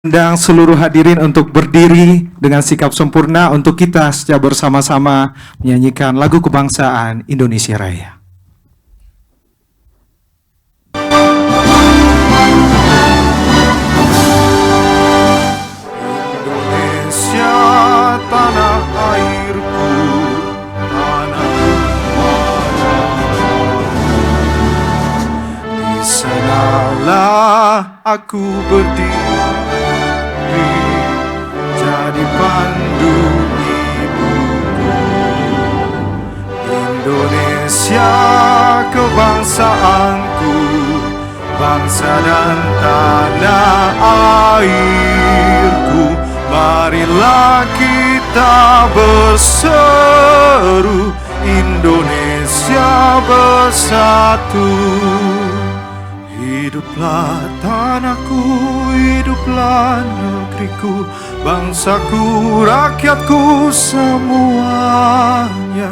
Undang seluruh hadirin untuk berdiri dengan sikap sempurna untuk kita secara bersama-sama menyanyikan lagu kebangsaan Indonesia Raya. Indonesia tanah airku, tanah di sanalah aku berdiri, jadi pandu ibuku. Indonesia kebangsaanku, bangsa dan tanah airku. Marilah kita berseru, Indonesia bersatu. Hiduplah tanahku, hiduplah negeriku, bangsaku, rakyatku semuanya.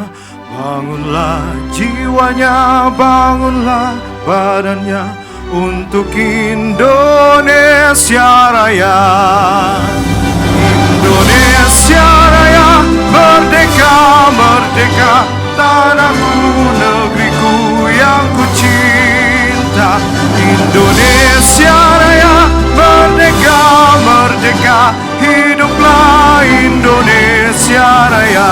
Bangunlah jiwanya, bangunlah badannya untuk Indonesia Raya. Indonesia Raya, merdeka, merdeka, tanahku, negeriku yang ku cinta. Indonesia Raya, merdeka, merdeka, hiduplah Indonesia Raya.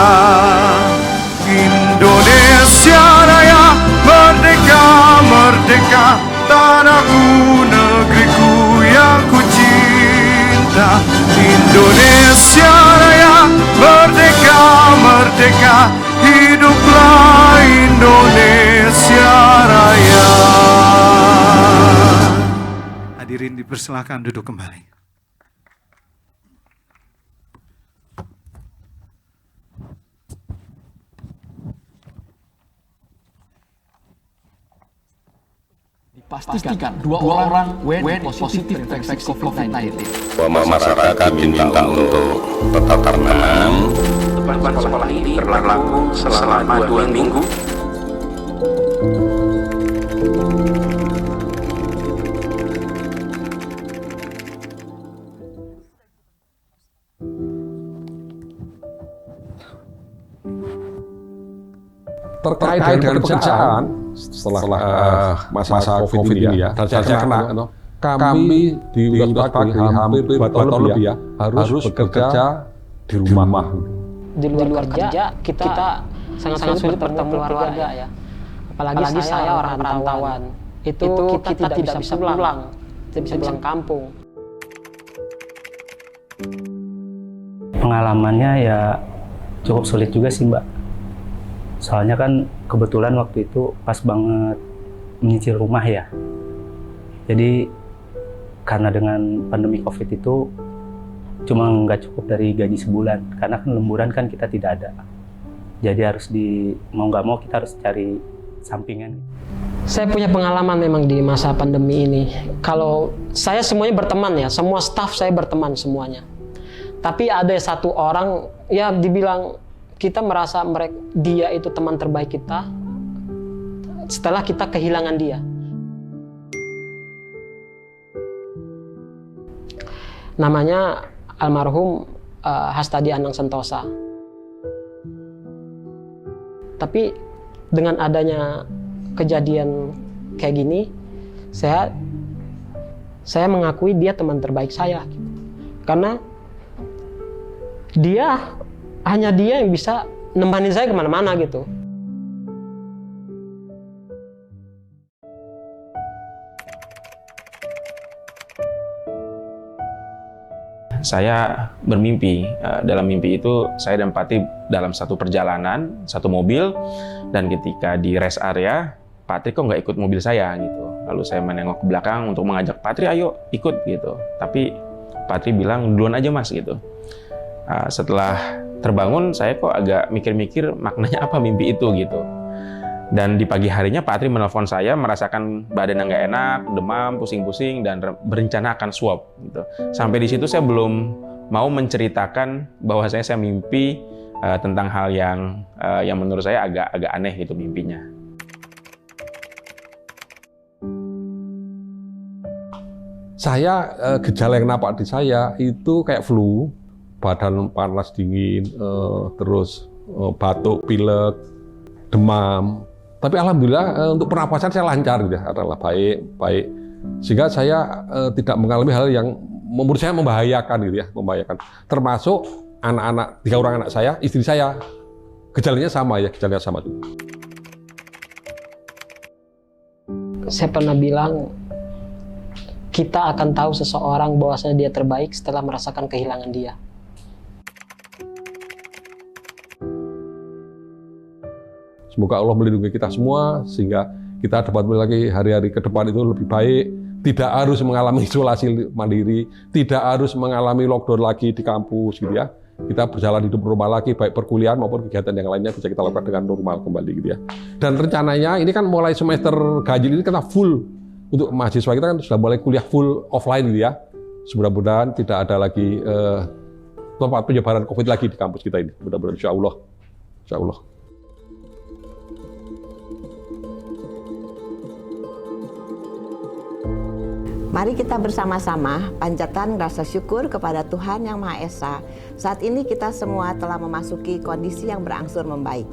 Indonesia Raya, merdeka, merdeka, tanahku, negeriku yang ku cinta. Indonesia Raya, merdeka, merdeka, hiduplah Indonesia Raya. Hadirin dipersilakan duduk kembali. Pastikan dua orang WNI positif terinfeksi COVID-19. Masyarakat diminta untuk tetap tenang. Beban sekolah ini berlaku selama 2 minggu. Terkait dengan pekerjaan setelah masa COVID ini ya, dan saya kena, kami di Wilayah Bagri hampir 2 tahun lebih ya, harus bekerja di rumah. Di luar kerja kita sangat sulit bertemu keluarga ya. Apalagi saya orang perantauan. Itu kita tidak bisa pulang, tidak bisa pulang kampung. Pengalamannya ya cukup sulit juga sih, Mbak. Soalnya kan kebetulan waktu itu pas banget menyicil rumah ya. Jadi karena dengan pandemi COVID itu cuma nggak cukup dari gaji sebulan. Karena kan lemburan kan kita tidak ada. Jadi harus mau nggak mau kita harus cari sampingan. Saya punya pengalaman memang di masa pandemi ini. Kalau saya semuanya berteman ya, semua staf saya berteman semuanya. Tapi ada satu orang ya dibilang kita merasa dia itu teman terbaik kita setelah kita kehilangan dia. Namanya almarhum Hastadi Anang Sentosa. Tapi dengan adanya kejadian kayak gini, saya mengakui dia teman terbaik saya. Karena hanya dia yang bisa nemenin saya kemana-mana gitu. Saya bermimpi, dalam mimpi itu saya dan Patri dalam satu perjalanan, satu mobil, dan ketika di rest area, Patri kok nggak ikut mobil saya gitu. Lalu saya menengok ke belakang untuk mengajak Patri, ayo ikut gitu. Tapi Patri bilang duluan aja mas gitu. Setelah terbangun, saya kok agak mikir-mikir maknanya apa mimpi itu gitu. Dan di pagi harinya Patri menelpon saya merasakan badan yang nggak enak, demam, pusing-pusing, dan berencana akan swab gitu. Sampai di situ saya belum mau menceritakan bahwa saya mimpi tentang hal yang menurut saya agak aneh gitu mimpinya. saya gejala yang nampak di saya itu kayak flu, badan panas dingin, terus batuk, pilek, demam. Tapi alhamdulillah untuk pernapasan saya lancar gitu ya, adalah baik. Sehingga saya tidak mengalami hal yang menurut saya membahayakan gitu ya, membahayakan. Termasuk anak-anak, 3 orang anak saya, istri saya, gejalanya sama ya, gejalanya sama tuh. Saya pernah bilang, kita akan tahu seseorang bahwasanya dia terbaik setelah merasakan kehilangan dia. Semoga Allah melindungi kita semua sehingga kita dapat lagi hari-hari ke depan itu lebih baik. Tidak harus mengalami isolasi mandiri, tidak harus mengalami lockdown lagi di kampus gitu ya. Kita berjalan hidup normal lagi, baik perkuliahan maupun kegiatan yang lainnya bisa kita lakukan dengan normal kembali gitu ya. Dan rencananya ini kan mulai semester ganjil ini kita full untuk mahasiswa kita kan sudah mulai kuliah full offline gitu ya. Mudah-mudahan tidak ada lagi tempat penyebaran COVID lagi di kampus kita ini. Mudah-mudahan insya Allah. Insya Allah. Mari kita bersama-sama panjatkan rasa syukur kepada Tuhan Yang Maha Esa. Saat ini kita semua telah memasuki kondisi yang berangsur membaik.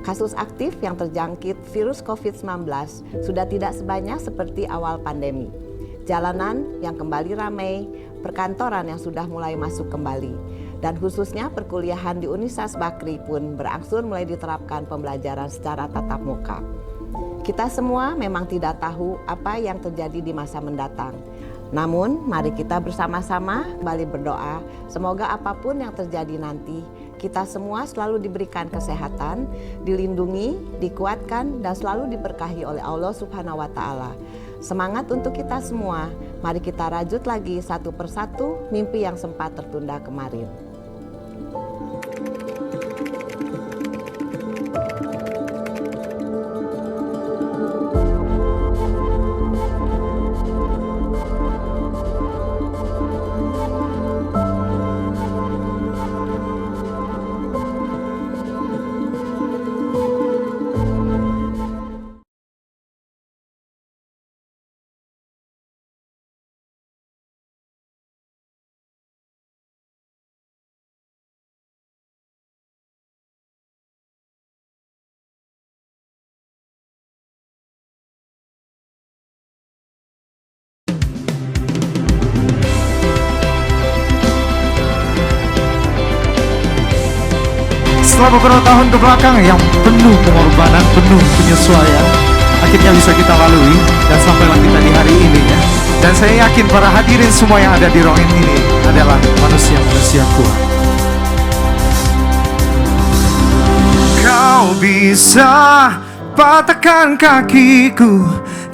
Kasus aktif yang terjangkit virus COVID-19 sudah tidak sebanyak seperti awal pandemi. Jalanan yang kembali ramai, perkantoran yang sudah mulai masuk kembali, dan khususnya perkuliahan di Universitas Bakri pun berangsur mulai diterapkan pembelajaran secara tatap muka. Kita semua memang tidak tahu apa yang terjadi di masa mendatang. Namun, mari kita bersama-sama kembali berdoa, semoga apapun yang terjadi nanti, kita semua selalu diberikan kesehatan, dilindungi, dikuatkan, dan selalu diberkahi oleh Allah Subhanahu wa Ta'ala. Semangat untuk kita semua, mari kita rajut lagi satu persatu mimpi yang sempat tertunda kemarin. Setelah beberapa tahun ke belakang yang penuh pengorbanan, penuh penyesuaian, akhirnya bisa kita lalui dan sampailah kita di hari ini ya. Dan saya yakin para hadirin semua yang ada di ruangan ini adalah manusia-manusia kuat. Kau bisa patahkan kakiku,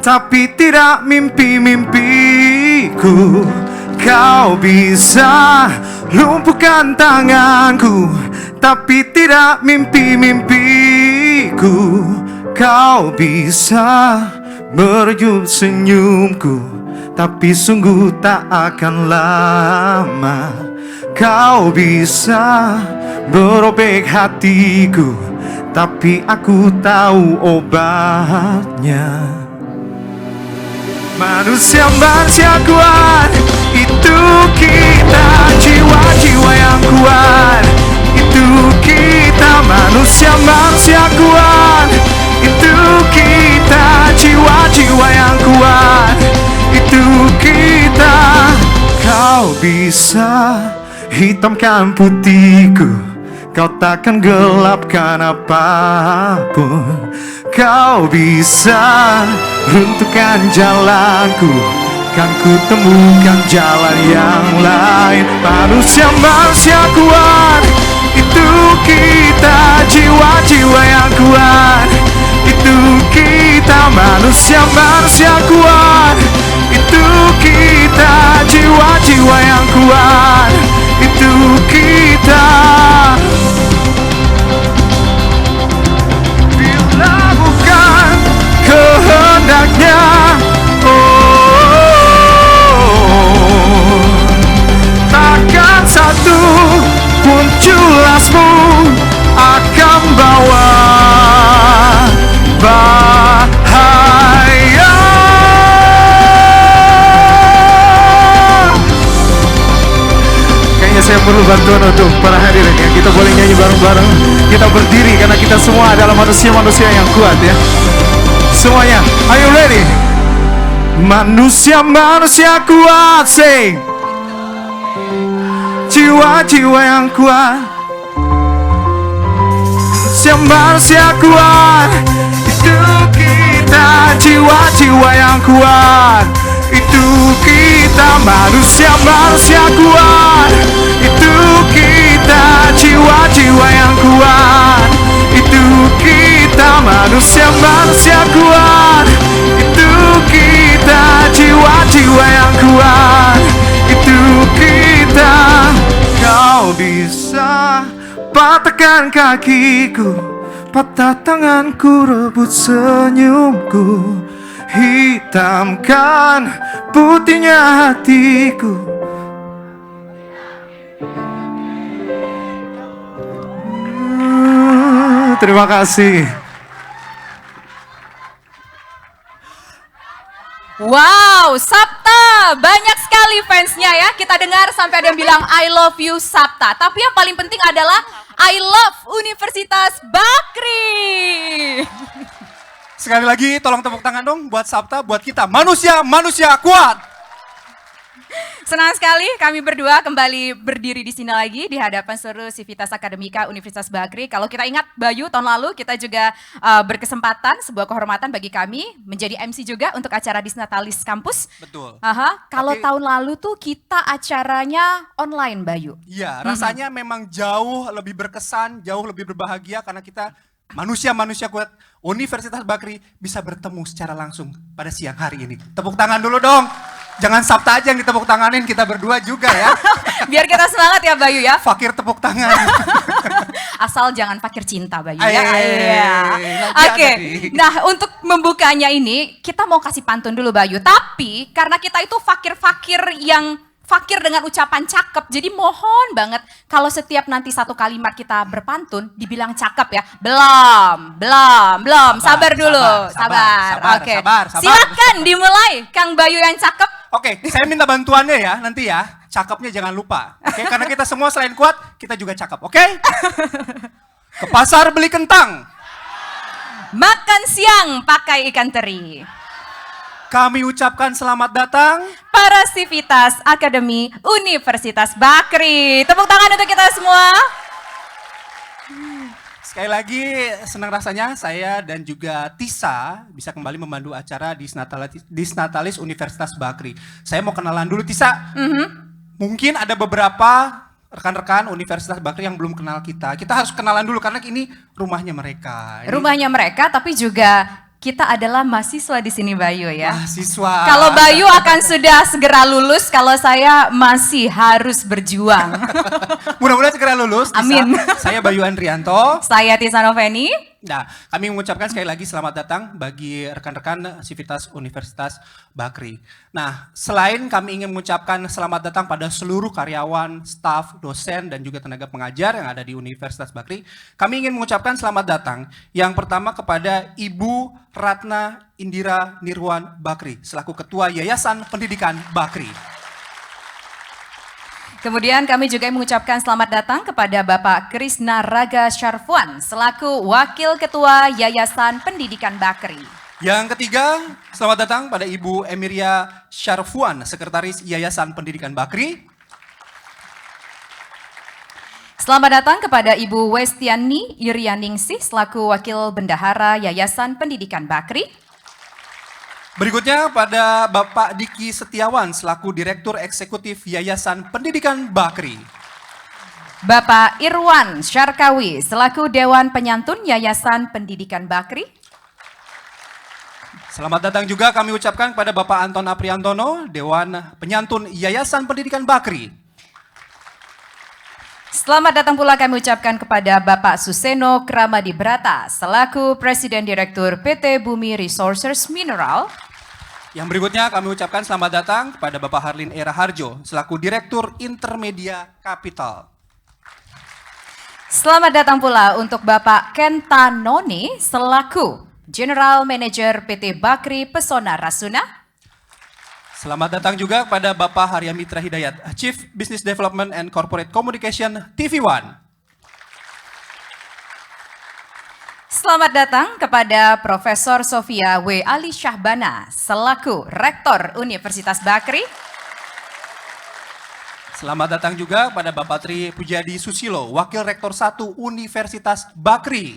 tapi tidak mimpi-mimpiku. Kau bisa lumpuhkan tanganku, tapi tidak mimpi-mimpiku. Kau bisa merejut senyumku, tapi sungguh tak akan lama. Kau bisa merobek hatiku, tapi aku tahu obatnya. Manusia-manusia kuat, itu kita, jiwa-jiwa yang kuat. Itu kita, manusia-manusia kuat. Itu kita, jiwa-jiwa yang kuat. Itu kita. Kau bisa hitamkan putihku, kau takkan gelapkan apapun. Kau bisa runtuhkan jalanku, kan ku temukan jalan yang lain. Manusia-manusia kuat, itu kita, jiwa-jiwa yang kuat. Itu kita, manusia-manusia kuat. Itu kita, jiwa-jiwa yang kuat. Itu kita. Bila bukan kehendaknya, takkan satu pun culasmu akan bawa bahaya. penutup para hadirin ya. Kita boleh nyanyi bareng-bareng. Kita berdiri karena kita semua adalah manusia-manusia yang kuat ya. Semuanya, are you ready? Manusia-manusia kuat, say. Jiwa-jiwa yang kuat. Manusia-manusia kuat. Itu kita, jiwa-jiwa yang kuat. Itu kita, manusia-manusia kuat. Itu kita, jiwa-jiwa yang kuat. Itu kita, manusia-manusia kuat. Itu kita, jiwa-jiwa yang kuat. Itu kita. Kau bisa patahkan kakiku, patah tanganku, rebut senyumku, hitamkan putihnya hatiku. Terima kasih. Wow, Sapta, banyak sekali fansnya ya. Kita dengar sampai ada yang bilang I love you Sapta. Tapi yang paling penting adalah I love Universitas Bakri. Sekali lagi tolong tepuk tangan dong buat Sapta, buat kita manusia-manusia kuat. Senang sekali kami berdua kembali berdiri di sini lagi di hadapan seluruh Sivitas Akademika Universitas Bakri. Kalau kita ingat Bayu tahun lalu kita juga berkesempatan, sebuah kehormatan bagi kami menjadi MC juga untuk acara Disnatalis Kampus. Betul. Kalau tahun lalu tuh kita acaranya online Bayu. Iya, rasanya memang jauh lebih berkesan, jauh lebih berbahagia karena kita manusia-manusia kuat Universitas Bakri bisa bertemu secara langsung pada siang hari ini. Tepuk tangan dulu dong. Jangan Sabta aja yang ditepuk tanganin, kita berdua juga ya. Biar kita semangat ya Bayu ya. Fakir tepuk tangan. Asal jangan fakir cinta Bayu ya. Iya. Oke. Nah, untuk membukanya ini kita mau kasih pantun dulu Bayu. Tapi karena kita itu fakir-fakir yang fakir dengan ucapan cakep. Jadi mohon banget kalau setiap nanti satu kalimat kita berpantun dibilang cakep ya. Belum. Sabar dulu. Sabar. Oke. Silakan dimulai Kang Bayu yang cakep. Oke, saya minta bantuannya ya nanti ya. Cakepnya jangan lupa. Oke, karena kita semua selain kuat, kita juga cakep. Oke? Ke pasar beli kentang. Makan siang pakai ikan teri. Kami ucapkan selamat datang para Sivitas Akademi Universitas Bakri. Tepuk tangan untuk kita semua. Sekali lagi senang rasanya saya dan juga Tisa bisa kembali memandu acara Disnatalis Universitas Bakri. Saya mau kenalan dulu Tisa. Mungkin ada beberapa rekan-rekan Universitas Bakri yang belum kenal kita. Kita harus kenalan dulu karena ini rumahnya mereka. Rumahnya mereka tapi juga kita adalah mahasiswa di sini Bayu ya. Mahasiswa. Kalau Bayu akan sudah segera lulus, kalau saya masih harus berjuang. Mudah-mudahan segera lulus. Tisa. Amin. Saya Bayu Andrianto. Saya Tisa Noveni. Nah, kami mengucapkan sekali lagi selamat datang bagi rekan-rekan Sivitas Universitas Bakri. Nah, selain kami ingin mengucapkan selamat datang pada seluruh karyawan, staf, dosen, dan juga tenaga pengajar yang ada di Universitas Bakri, kami ingin mengucapkan selamat datang yang pertama kepada Ibu Ratna Indira Nirwan Bakri, selaku Ketua Yayasan Pendidikan Bakri. Kemudian kami juga mengucapkan selamat datang kepada Bapak Krisna Raga Syarfuan selaku Wakil Ketua Yayasan Pendidikan Bakri. Yang ketiga, selamat datang pada Ibu Emiria Syarfuan, Sekretaris Yayasan Pendidikan Bakri. Selamat datang kepada Ibu Westiani Irianingsih selaku Wakil Bendahara Yayasan Pendidikan Bakri. Berikutnya pada Bapak Diki Setiawan selaku Direktur Eksekutif Yayasan Pendidikan Bakri. Bapak Irwan Syarkawi selaku Dewan Penyantun Yayasan Pendidikan Bakri. Selamat datang juga kami ucapkan kepada Bapak Anton Apriantono, Dewan Penyantun Yayasan Pendidikan Bakri. Selamat datang pula kami ucapkan kepada Bapak Suseno Kramadi Brata selaku Presiden Direktur PT Bumi Resources Mineral. Yang berikutnya kami ucapkan selamat datang kepada Bapak Harlin Era Harjo selaku Direktur Intermedia Capital. Selamat datang pula untuk Bapak Kenta Noni selaku General Manager PT Bakri Pesona Rasuna. Selamat datang juga kepada Bapak Harya Mitra Hidayat, Chief Business Development and Corporate Communication TV One. Selamat datang kepada Profesor Sofia W. Ali Syahbana selaku Rektor Universitas Bakri. Selamat datang juga kepada Bapak Tri Pujadi Susilo, Wakil Rektor 1 Universitas Bakri.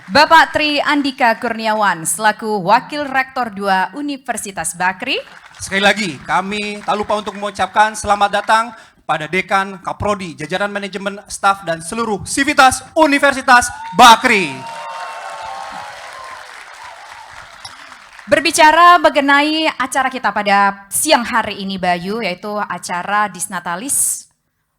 Bapak Tri Andika Kurniawan selaku Wakil Rektor 2 Universitas Bakri. Sekali lagi, kami tak lupa untuk mengucapkan selamat datang pada Dekan, Kaprodi, jajaran manajemen, staf, dan seluruh sivitas Universitas Bakri. Berbicara mengenai acara kita pada siang hari ini Bayu, yaitu acara Disnatalis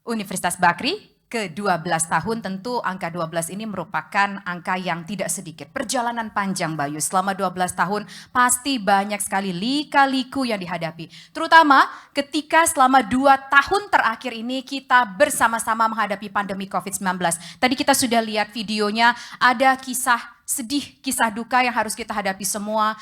Universitas Bakri. Ke-12 tahun, tentu angka 12 ini merupakan angka yang tidak sedikit. Perjalanan panjang Bayu, selama 12 tahun pasti banyak sekali lika-liku yang dihadapi. Terutama ketika selama 2 tahun terakhir ini kita bersama-sama menghadapi pandemi COVID-19. Tadi kita sudah lihat videonya, ada kisah sedih, kisah duka yang harus kita hadapi semua.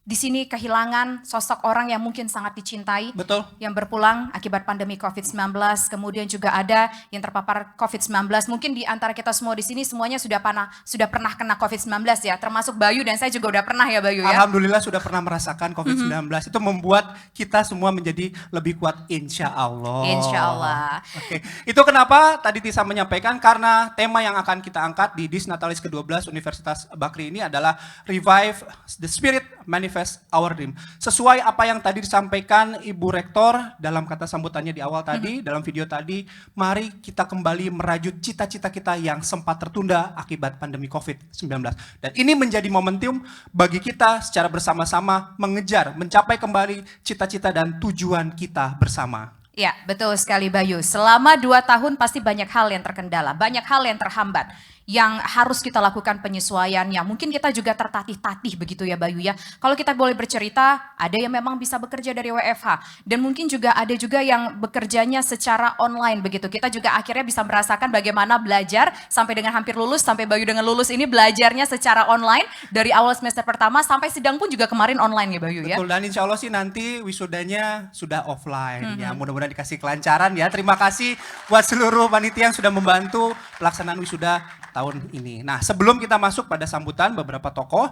Di sini kehilangan sosok orang yang mungkin sangat dicintai. Betul. Yang berpulang akibat pandemi COVID-19. Kemudian juga ada yang terpapar COVID-19. Mungkin di antara kita semua di sini semuanya sudah pernah kena COVID-19 ya. Termasuk Bayu dan saya juga udah pernah ya Bayu ya. Alhamdulillah sudah pernah merasakan COVID-19. Itu membuat kita semua menjadi lebih kuat insya Allah. Insya Allah. Oke. Itu kenapa tadi Tisa menyampaikan, karena tema yang akan kita angkat di Disnatalis ke-12 Universitas Bakri ini adalah Revive the Spirit, Manifest Our Dream. Sesuai apa yang tadi disampaikan Ibu Rektor dalam kata sambutannya di awal tadi, dalam video tadi, mari kita kembali merajut cita-cita kita yang sempat tertunda akibat pandemi COVID-19. Dan ini menjadi momentum bagi kita secara bersama-sama mencapai kembali cita-cita dan tujuan kita bersama. Ya, betul sekali Bayu. Selama 2 tahun pasti banyak hal yang terkendala, banyak hal yang terhambat, yang harus kita lakukan penyesuaian, yang mungkin kita juga tertatih-tatih begitu ya Bayu ya. Kalau kita boleh bercerita, ada yang memang bisa bekerja dari WFH, dan mungkin juga ada juga yang bekerjanya secara online begitu. Kita juga akhirnya bisa merasakan bagaimana belajar sampai dengan hampir lulus, sampai Bayu dengan lulus ini belajarnya secara online, dari awal semester pertama sampai sidang pun juga kemarin online ya Bayu ya. Betul, dan insya Allah sih nanti wisudanya sudah offline ya, mudah-mudahan dikasih kelancaran ya. Terima kasih buat seluruh panitia yang sudah membantu pelaksanaan wisuda tahun ini. Nah, sebelum kita masuk pada sambutan beberapa tokoh,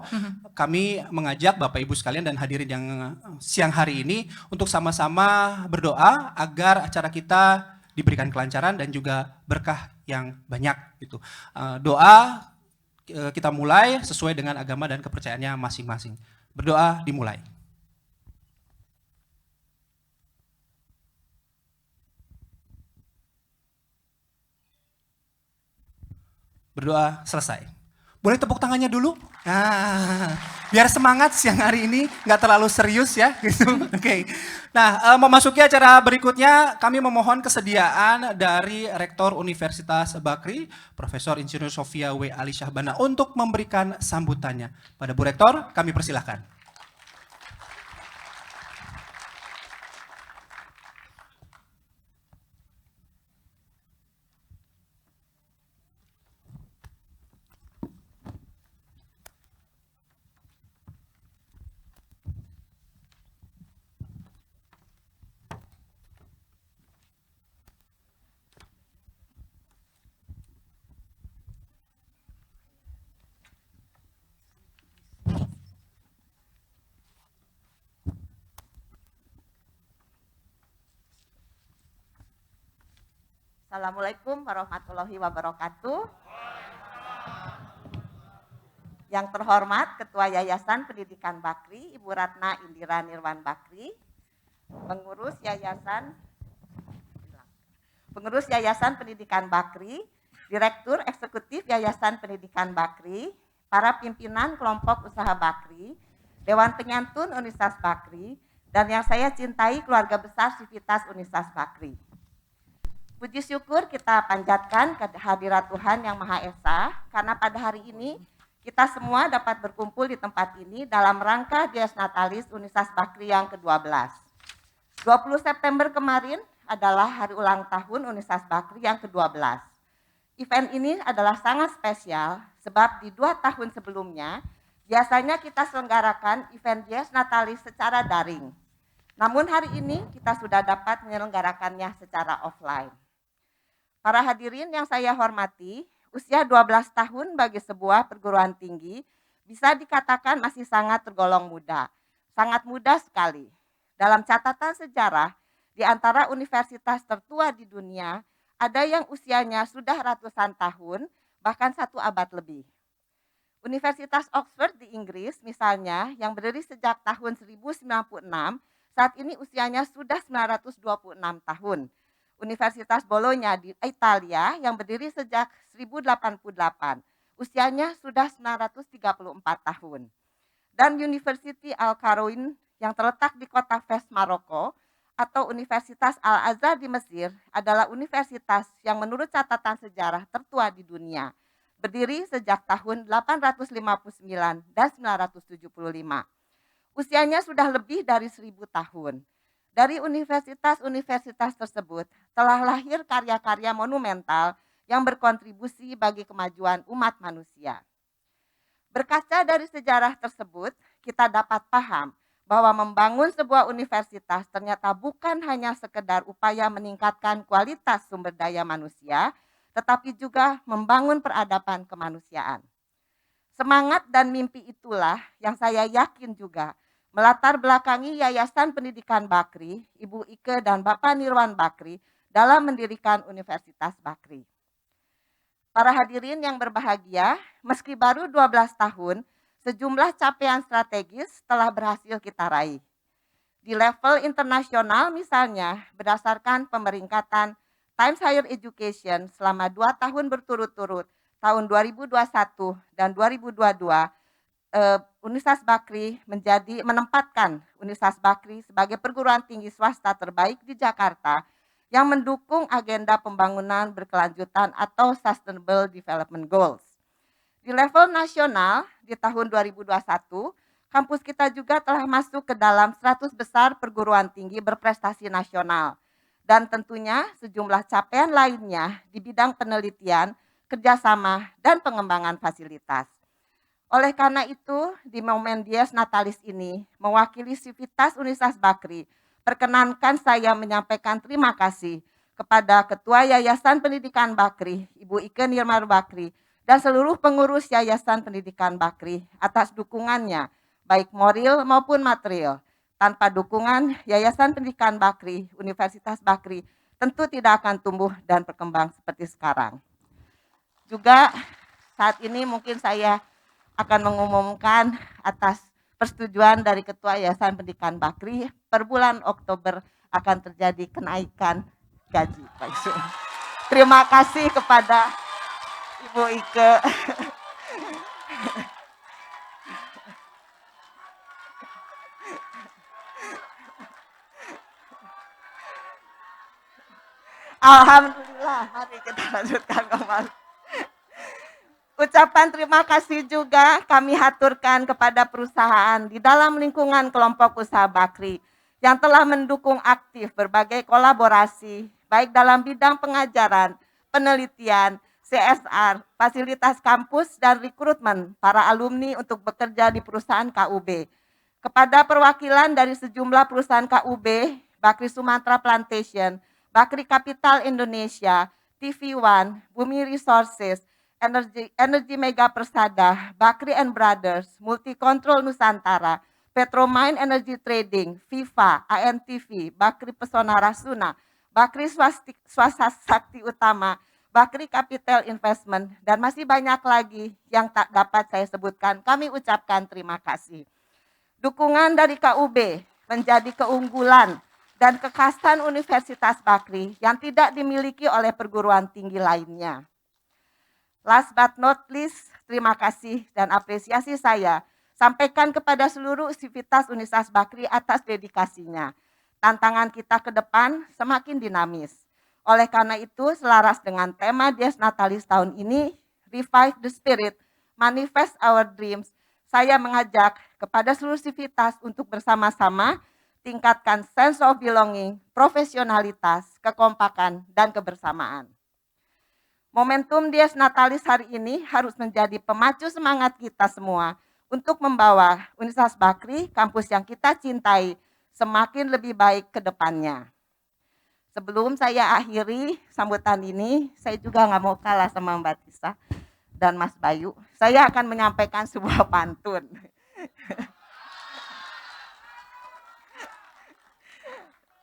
kami mengajak Bapak Ibu sekalian dan hadirin yang siang hari ini untuk sama-sama berdoa agar acara kita diberikan kelancaran dan juga berkah yang banyak gitu. Doa kita mulai sesuai dengan agama dan kepercayaannya masing-masing. Berdoa dimulai. Berdoa selesai. Boleh tepuk tangannya dulu? Nah, biar semangat siang hari ini, nggak terlalu serius ya. Gitu. Oke. Nah, memasuki acara berikutnya, kami memohon kesediaan dari Rektor Universitas Bakri, Profesor Insinyur Sofia W. Ali Syahbana, untuk memberikan sambutannya. Pada Bu Rektor, kami persilahkan. Assalamualaikum warahmatullahi wabarakatuh. Yang terhormat Ketua Yayasan Pendidikan Bakri, Ibu Ratna Indira Nirwan Bakri, Pengurus Yayasan Pendidikan Bakri, Direktur Eksekutif Yayasan Pendidikan Bakri, para pimpinan kelompok usaha Bakri, Dewan Penyantun Universitas Bakri, dan yang saya cintai keluarga besar Sivitas Universitas Bakri. Puji syukur kita panjatkan kehadirat Tuhan Yang Maha Esa, karena pada hari ini kita semua dapat berkumpul di tempat ini dalam rangka Disnatalis Universitas Bakri yang ke-12. 20 September kemarin adalah hari ulang tahun Universitas Bakri yang ke-12. Event ini adalah sangat spesial sebab di 2 tahun sebelumnya Biasanya kita selenggarakan event Dies Natalis secara daring. Namun hari ini kita sudah dapat menyelenggarakannya secara offline. Para hadirin yang saya hormati, usia 12 tahun bagi sebuah perguruan tinggi bisa dikatakan masih sangat tergolong muda. Sangat muda sekali. Dalam catatan sejarah, di antara universitas tertua di dunia, ada yang usianya sudah ratusan tahun, bahkan 1 abad lebih. Universitas Oxford di Inggris misalnya, yang berdiri sejak tahun 1096, saat ini usianya sudah 926 tahun. Universitas Bologna di Italia yang berdiri sejak 1088, usianya sudah 934 tahun. Dan University Al-Qarawiyyin yang terletak di kota Fes, Maroko, atau Universitas Al-Azhar di Mesir adalah universitas yang menurut catatan sejarah tertua di dunia. Berdiri sejak tahun 859 dan 975. Usianya sudah lebih dari 1000 tahun. Dari universitas-universitas tersebut telah lahir karya-karya monumental yang berkontribusi bagi kemajuan umat manusia. Berkaca dari sejarah tersebut, kita dapat paham bahwa membangun sebuah universitas ternyata bukan hanya sekedar upaya meningkatkan kualitas sumber daya manusia, tetapi juga membangun peradaban kemanusiaan. Semangat dan mimpi itulah yang saya yakin juga melatar belakangi Yayasan Pendidikan Bakri, Ibu Ike dan Bapak Nirwan Bakri dalam mendirikan Universitas Bakri. Para hadirin yang berbahagia, meski baru 12 tahun, sejumlah capaian strategis telah berhasil kita raih. Di level internasional misalnya, berdasarkan pemeringkatan Times Higher Education selama 2 tahun berturut-turut, tahun 2021 dan 2022, Universitas Bakri menempatkan Universitas Bakri sebagai perguruan tinggi swasta terbaik di Jakarta yang mendukung agenda pembangunan berkelanjutan atau Sustainable Development Goals. Di level nasional, di tahun 2021, kampus kita juga telah masuk ke dalam 100 besar perguruan tinggi berprestasi nasional. Dan tentunya sejumlah capaian lainnya di bidang penelitian, kerjasama, dan pengembangan fasilitas. Oleh karena itu, di momen Dies Natalis ini, mewakili Sivitas Universitas Bakri, perkenankan saya menyampaikan terima kasih kepada Ketua Yayasan Pendidikan Bakri, Ibu Ike Nirwan Bakri, dan seluruh pengurus Yayasan Pendidikan Bakri atas dukungannya, baik moral maupun material. Tanpa dukungan Yayasan Pendidikan Bakri, Universitas Bakri, tentu tidak akan tumbuh dan berkembang seperti sekarang. Juga saat ini mungkin saya akan mengumumkan atas persetujuan dari Ketua Yayasan Pendidikan Bakri, per bulan Oktober akan terjadi kenaikan gaji Pak Isu. Terima kasih kepada Ibu Ike. Alhamdulillah, mari kita lanjutkan kembali. Ucapan terima kasih juga kami haturkan kepada perusahaan di dalam lingkungan kelompok usaha Bakri yang telah mendukung aktif berbagai kolaborasi, baik dalam bidang pengajaran, penelitian, CSR, fasilitas kampus, dan rekrutmen para alumni untuk bekerja di perusahaan KUB. Kepada perwakilan dari sejumlah perusahaan KUB, Bakri Sumatera Plantation, Bakri Capital Indonesia, TV One, Bumi Resources, Energi Mega Persada, Bakri and Brothers, Multi Control Nusantara, Petromine Energy Trading, FIFA, ANTV, Bakri Pesona Rasuna, Bakri Swasta Sakti Utama, Bakri Capital Investment, dan masih banyak lagi yang tak dapat saya sebutkan. Kami ucapkan terima kasih. Dukungan dari KUB menjadi keunggulan dan kekhasan Universitas Bakri yang tidak dimiliki oleh perguruan tinggi lainnya. Last but not least, terima kasih dan apresiasi saya sampaikan kepada seluruh sivitas Universitas Bakri atas dedikasinya. Tantangan kita ke depan semakin dinamis. Oleh karena itu, selaras dengan tema Dies Natalis tahun ini, Revive the Spirit, Manifest Our Dreams, saya mengajak kepada seluruh sivitas untuk bersama-sama tingkatkan sense of belonging, profesionalitas, kekompakan, dan kebersamaan. Momentum Dies Natalis hari ini harus menjadi pemacu semangat kita semua untuk membawa Universitas Bakri, kampus yang kita cintai, semakin lebih baik ke depannya. Sebelum saya akhiri sambutan ini, saya juga nggak mau kalah sama Mbak Tisa dan Mas Bayu. Saya akan menyampaikan sebuah pantun.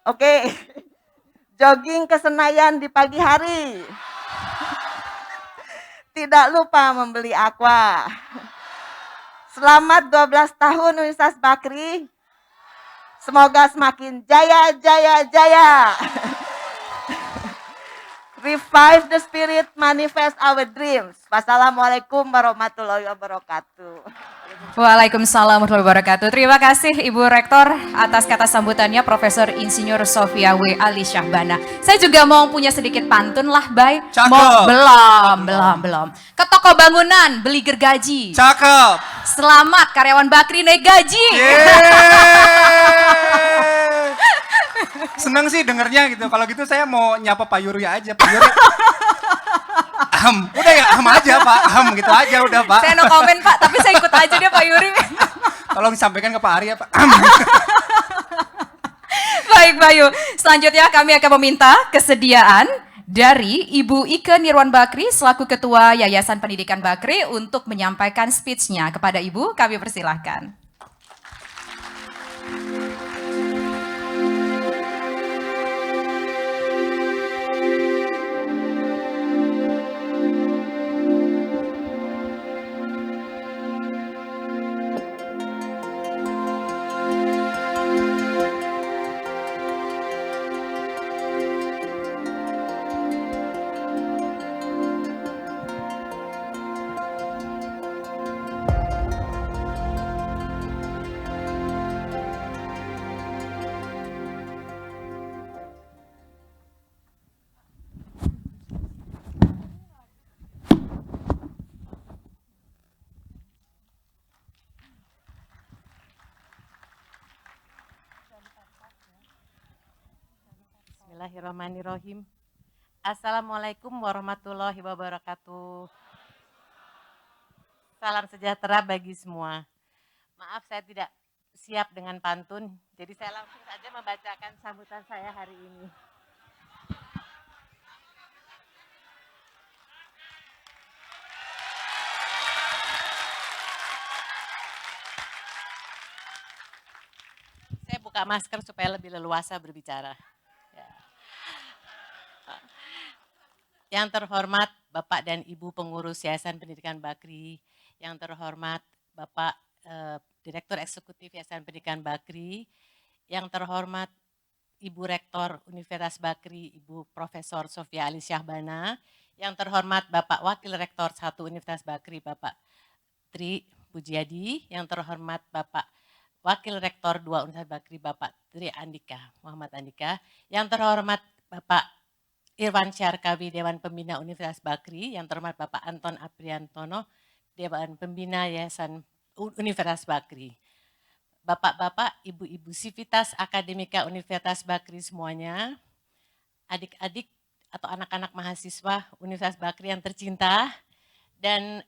Oke, jogging ke Senayan di pagi hari. Tidak lupa membeli aqua. Selamat 12 tahun Universitas Bakri. Semoga semakin jaya, jaya, jaya. Revive the spirit, manifest our dreams. Wassalamualaikum warahmatullahi wabarakatuh. Waalaikumsalam warahmatullahi wabarakatuh. Terima kasih Ibu Rektor atas kata sambutannya Profesor Insinyur Sofia W. Ali Syahbana. Saya juga mau punya sedikit pantun lah, Bay. Cakep. Belum. Ke toko bangunan beli gergaji. Cakep. Selamat karyawan Bakri naik gaji. Senang sih dengernya gitu. Kalau gitu saya mau nyapa Pak Yuri aja. Pak Yuri. Udah ya, aja Pak. Gitu aja udah Pak. Saya no komen Pak, tapi saya ikut aja deh Pak Yuri. Tolong sampaikan ke Pak Arya Pak. Baik Bayu, selanjutnya kami akan meminta kesediaan dari Ibu Ike Nirwan Bakri selaku Ketua Yayasan Pendidikan Bakri untuk menyampaikan speech-nya. Kepada Ibu, kami persilahkan. Bismillahirrahmanirrahim. Assalamualaikum warahmatullahi wabarakatuh. Salam sejahtera bagi semua. Maaf saya tidak siap dengan pantun, jadi saya langsung saja membacakan sambutan saya hari ini. Saya buka masker supaya lebih leluasa berbicara. Yang terhormat Bapak dan Ibu pengurus Yayasan Pendidikan Bakri, yang terhormat Bapak Direktur Eksekutif Yayasan Pendidikan Bakri, yang terhormat Ibu Rektor Universitas Bakri, Ibu Profesor Sofia Ali Syahbana, yang terhormat Bapak Wakil Rektor 1 Universitas Bakri, Bapak Tri Pujiadi, yang terhormat Bapak Wakil Rektor 2 Universitas Bakri, Bapak Tri Andika, Muhammad Andika, yang terhormat Bapak Irwan Syarkawi, Dewan Pembina Universitas Bakri, yang terhormat Bapak Anton Apriantono, Dewan Pembina Yayasan Universitas Bakri. Bapak-bapak, ibu-ibu Sivitas Akademika Universitas Bakri semuanya, adik-adik atau anak-anak mahasiswa Universitas Bakri yang tercinta, dan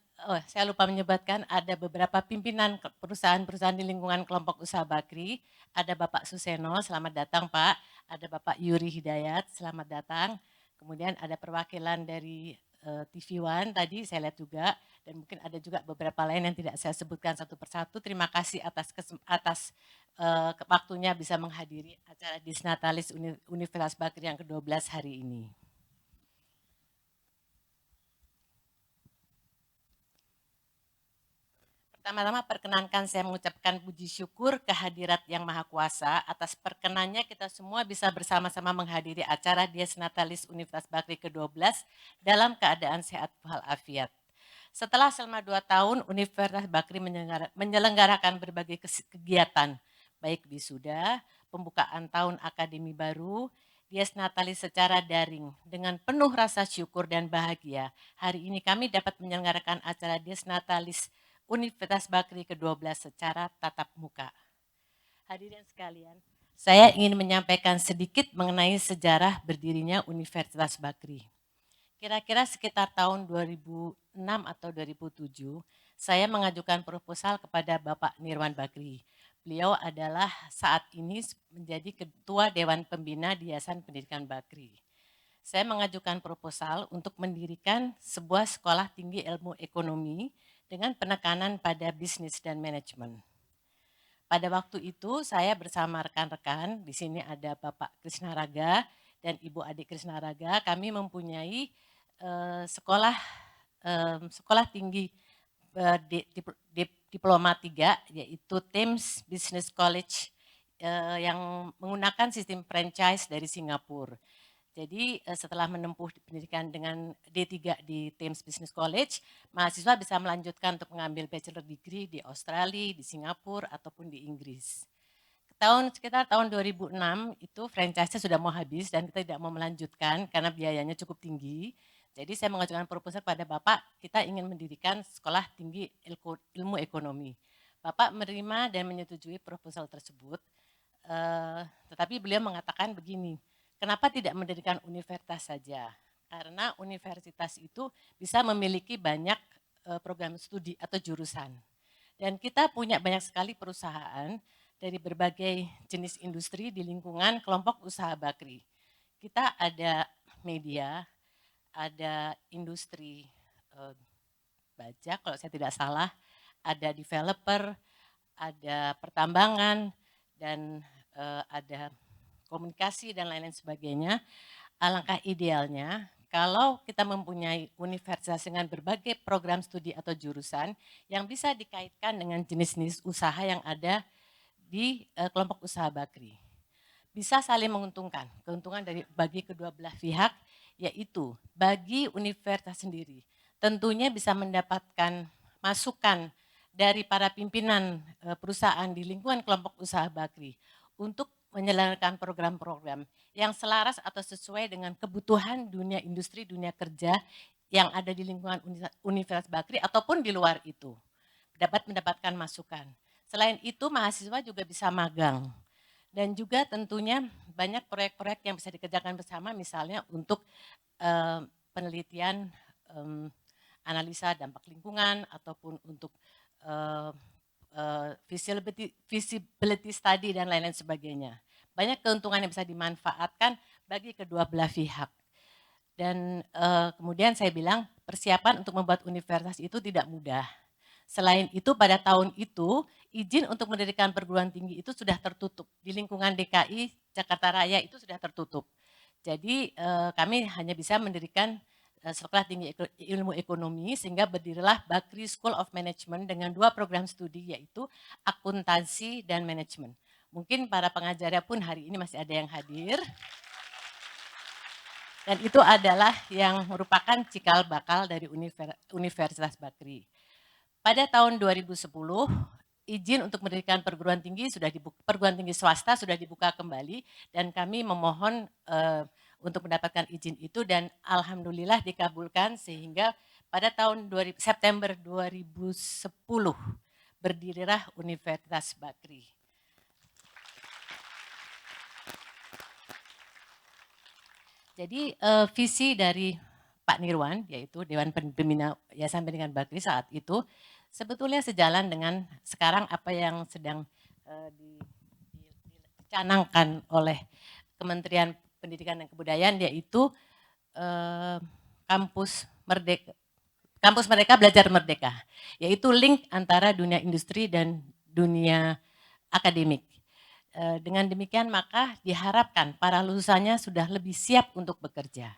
saya lupa menyebutkan ada beberapa pimpinan perusahaan-perusahaan di lingkungan kelompok usaha Bakri. Ada Bapak Suseno, selamat datang Pak. Ada Bapak Yuri Hidayat, selamat datang. Kemudian ada perwakilan dari TV One tadi saya lihat juga, dan mungkin ada juga beberapa lain yang tidak saya sebutkan satu persatu. Terima kasih atas waktunya bisa menghadiri acara Disnatalis Universitas Bakri yang ke-12 hari ini. Pertama-tama perkenankan saya mengucapkan puji syukur kehadirat Yang Maha Kuasa atas perkenannya kita semua bisa bersama-sama menghadiri acara Dies Natalis Universitas Bakri ke-12 dalam keadaan sehat walafiat. Setelah selama 2 tahun Universitas Bakri menyelenggarakan berbagai kegiatan, baik wisuda, pembukaan tahun akademi baru, Dies Natalis secara daring. Dengan penuh rasa syukur dan bahagia, hari ini kami dapat menyelenggarakan acara Dies Natalis Universitas Bakri ke-12 secara tatap muka. Hadirin sekalian, saya ingin menyampaikan sedikit mengenai sejarah berdirinya Universitas Bakri. kira-kira sekitar tahun 2006 atau 2007, saya mengajukan proposal kepada Bapak Nirwan Bakri. Beliau adalah saat ini menjadi Ketua Dewan Pembina di Yayasan Pendidikan Bakri. Saya mengajukan proposal untuk mendirikan sebuah sekolah tinggi ilmu ekonomi dengan penekanan pada bisnis dan manajemen. Pada waktu itu saya bersama rekan-rekan, di sini ada Bapak Krisna Raga dan Ibu Adik Krisna Raga, kami mempunyai sekolah tinggi Diploma 3, yaitu Thames Business College yang menggunakan sistem franchise dari Singapura. Jadi setelah menempuh pendidikan dengan D3 di Thames Business College, mahasiswa bisa melanjutkan untuk mengambil bachelor degree di Australia, di Singapura, ataupun di Inggris. Sekitar tahun 2006 itu franchise-nya sudah mau habis dan kita tidak mau melanjutkan karena biayanya cukup tinggi. Jadi saya mengajukan proposal pada Bapak, kita ingin mendirikan sekolah tinggi ilmu ekonomi. Bapak menerima dan menyetujui proposal tersebut, tetapi beliau mengatakan begini, kenapa tidak mendirikan universitas saja? Karena universitas itu bisa memiliki banyak program studi atau jurusan. Dan kita punya banyak sekali perusahaan dari berbagai jenis industri di lingkungan kelompok usaha Bakri. Kita ada media, ada industri baja kalau saya tidak salah, ada developer, ada pertambangan, dan ada komunikasi dan lain-lain sebagainya. Alangkah idealnya kalau kita mempunyai universitas dengan berbagai program studi atau jurusan yang bisa dikaitkan dengan jenis-jenis usaha yang ada di kelompok usaha Bakri. Bisa saling menguntungkan, keuntungan bagi kedua belah pihak, yaitu bagi universitas sendiri tentunya bisa mendapatkan masukan dari para pimpinan perusahaan di lingkungan kelompok usaha Bakri untuk menyelenggarakan program-program yang selaras atau sesuai dengan kebutuhan dunia industri, dunia kerja yang ada di lingkungan Universitas Bakri ataupun di luar itu, dapat mendapatkan masukan. Selain itu mahasiswa juga bisa magang dan juga tentunya banyak proyek-proyek yang bisa dikerjakan bersama, misalnya untuk penelitian analisa dampak lingkungan ataupun untuk feasibility study dan lain-lain sebagainya. Banyak keuntungan yang bisa dimanfaatkan bagi kedua belah pihak. Dan kemudian saya bilang persiapan untuk membuat universitas itu tidak mudah. Selain itu pada tahun itu izin untuk mendirikan perguruan tinggi itu sudah tertutup. Di lingkungan DKI Jakarta Raya itu sudah tertutup. Jadi kami hanya bisa mendirikan sekolah tinggi ilmu ekonomi sehingga berdirilah Bakri School of Management dengan 2 program studi yaitu akuntansi dan manajemen. Mungkin para pengajarnya pun hari ini masih ada yang hadir. Dan itu adalah yang merupakan cikal bakal dari Universitas Bakri. Pada tahun 2010, izin untuk mendirikan perguruan tinggi swasta sudah dibuka kembali dan kami memohon untuk mendapatkan izin itu dan alhamdulillah dikabulkan sehingga pada tahun September 2010 berdirilah Universitas Bakri. Jadi visi dari Pak Nirwan yaitu Dewan Pembina Yayasan Pendidikan Bakri saat itu sebetulnya sejalan dengan sekarang apa yang sedang dicanangkan oleh Kementerian Pendidikan dan Kebudayaan yaitu kampus Merdeka Belajar Merdeka, yaitu link antara dunia industri dan dunia akademik. Dengan demikian maka diharapkan para lulusannya sudah lebih siap untuk bekerja.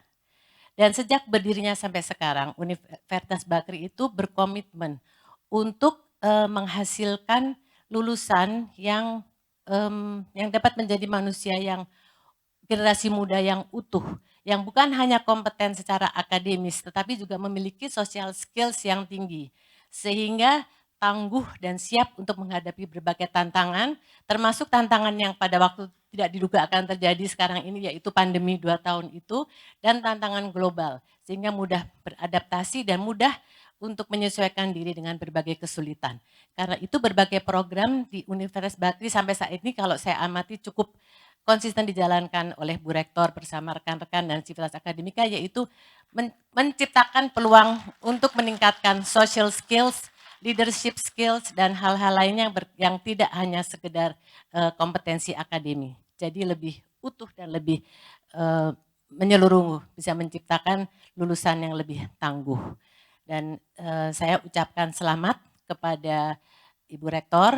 Dan sejak berdirinya sampai sekarang Universitas Bakri itu berkomitmen untuk menghasilkan lulusan yang dapat menjadi manusia yang generasi muda yang utuh, yang bukan hanya kompeten secara akademis, tetapi juga memiliki social skills yang tinggi, sehingga tangguh dan siap untuk menghadapi berbagai tantangan, termasuk tantangan yang pada waktu tidak diduga akan terjadi sekarang ini, yaitu pandemi 2 tahun itu, dan tantangan global, sehingga mudah beradaptasi dan mudah untuk menyesuaikan diri dengan berbagai kesulitan. Karena itu berbagai program di Universitas Bakri sampai saat ini kalau saya amati cukup konsisten dijalankan oleh Bu Rektor bersama rekan-rekan dan Sivitas Akademika, yaitu menciptakan peluang untuk meningkatkan social skills, leadership skills, dan hal-hal lainnya yang tidak hanya sekedar kompetensi akademi. Jadi lebih utuh dan lebih menyeluruh, bisa menciptakan lulusan yang lebih tangguh. Dan saya ucapkan selamat kepada Ibu Rektor,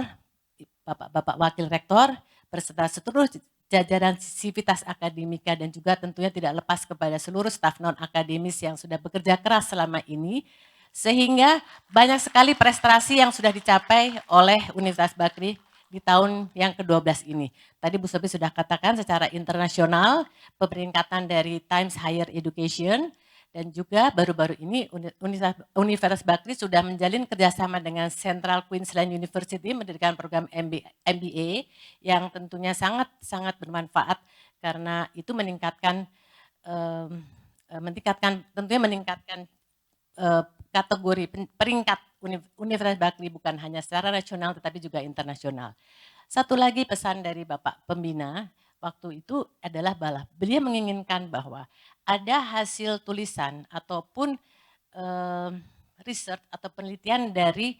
Bapak Wakil Rektor, beserta seluruh jajaran Sivitas Akademika, dan juga tentunya tidak lepas kepada seluruh staf non-akademis yang sudah bekerja keras selama ini, sehingga banyak sekali prestasi yang sudah dicapai oleh Universitas Bakri di tahun yang ke-12 ini. Tadi Bu Sophie sudah katakan secara internasional, peringkatan dari Times Higher Education, dan juga baru-baru ini Universitas Bakri sudah menjalin kerjasama dengan Central Queensland University mendirikan program MBA yang tentunya sangat bermanfaat karena itu meningkatkan kategori peringkat Universitas Bakri bukan hanya secara nasional tetapi juga internasional. Satu lagi pesan dari Bapak Pembina waktu itu adalah bahwa beliau menginginkan bahwa ada hasil tulisan ataupun research atau penelitian dari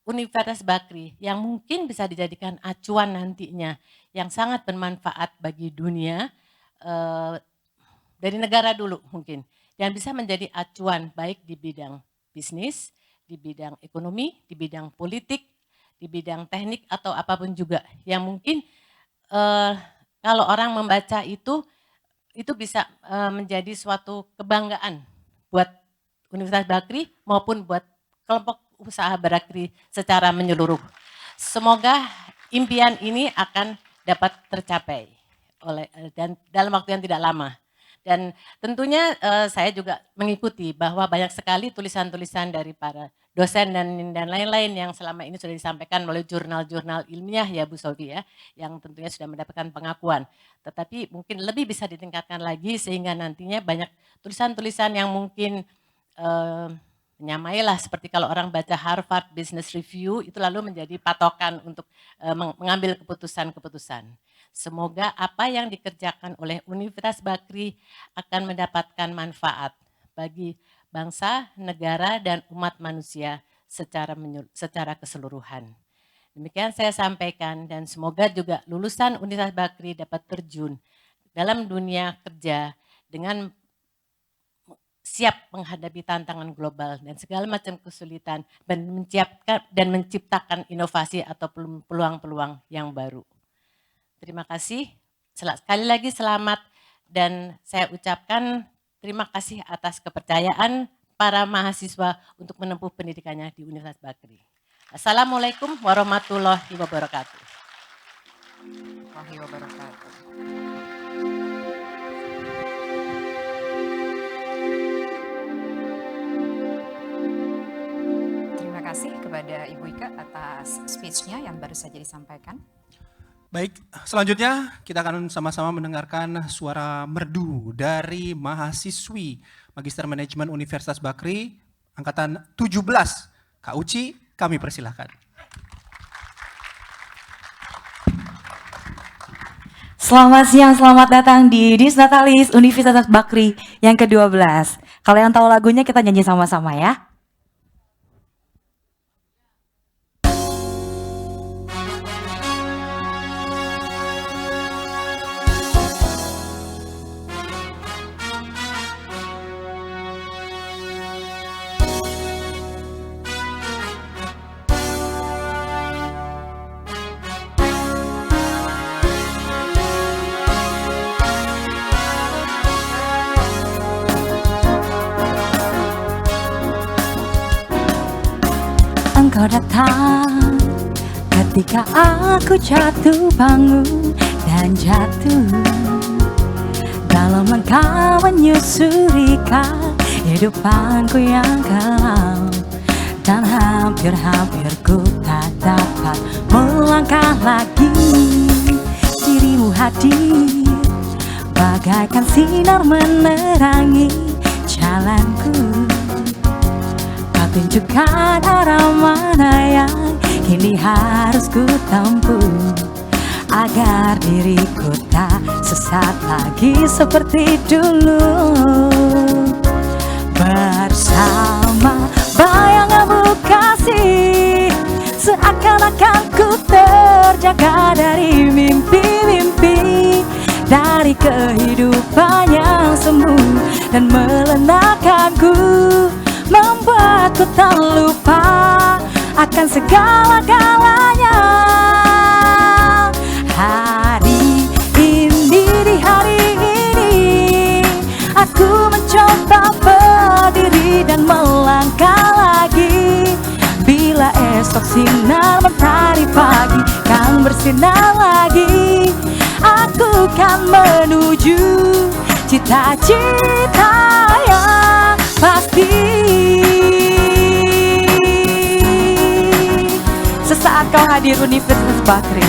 Universitas Bakri yang mungkin bisa dijadikan acuan nantinya yang sangat bermanfaat bagi dunia dari negara dulu mungkin, dan bisa menjadi acuan baik di bidang bisnis, di bidang ekonomi, di bidang politik, di bidang teknik atau apapun juga yang mungkin kalau orang membaca itu bisa menjadi suatu kebanggaan buat Universitas Bakri maupun buat kelompok usaha Bakri secara menyeluruh. Semoga impian ini akan dapat tercapai dan dalam waktu yang tidak lama. Dan tentunya saya juga mengikuti bahwa banyak sekali tulisan-tulisan dari para dosen dan lain-lain yang selama ini sudah disampaikan melalui jurnal-jurnal ilmiah ya Bu Sophie ya, yang tentunya sudah mendapatkan pengakuan. Tetapi mungkin lebih bisa ditingkatkan lagi sehingga nantinya banyak tulisan-tulisan yang mungkin menyamailah seperti kalau orang baca Harvard Business Review itu lalu menjadi patokan untuk mengambil keputusan-keputusan. Semoga apa yang dikerjakan oleh Universitas Bakri akan mendapatkan manfaat bagi bangsa, negara, dan umat manusia secara keseluruhan. Demikian saya sampaikan dan semoga juga lulusan Universitas Bakri dapat terjun dalam dunia kerja dengan siap menghadapi tantangan global dan segala macam kesulitan dan menciptakan inovasi atau peluang-peluang yang baru. Terima kasih, sekali lagi selamat dan saya ucapkan terima kasih atas kepercayaan para mahasiswa untuk menempuh pendidikannya di Universitas Bakri. Assalamualaikum warahmatullahi wabarakatuh. Terima kasih kepada Ibu Ika atas speech-nya yang baru saja disampaikan. Baik, selanjutnya kita akan sama-sama mendengarkan suara merdu dari mahasiswi Magister Manajemen Universitas Bakri angkatan 17. Kak Uci, kami persilahkan. Selamat siang, selamat datang di Dies Natalis Universitas Bakri yang ke-12. Kalau yang tahu lagunya kita nyanyi sama-sama ya. Engkau datang ketika aku jatuh bangun dan jatuh dalam langkah menyusuri kehidupanku yang kelam, dan hampir-hampir ku tak dapat melangkah lagi. Dirimu hadir bagaikan sinar menerangi jalanku. tunjukkan arah mana yang kini harus ku tempuh, agar diriku tak sesat lagi seperti dulu. Bersama bayanganmu kasih, seakan-akan ku terjaga dari mimpi-mimpi, dari kehidupan yang semu dan melenakanku, membuatku tak lupa akan segala-galanya. Hari ini, di hari ini, aku mencoba berdiri dan melangkah lagi. Bila esok sinar mentari pagi kan bersinar lagi, aku kan menuju cita-cita yang pasti. Sesaat kau hadir Universitas Bakri.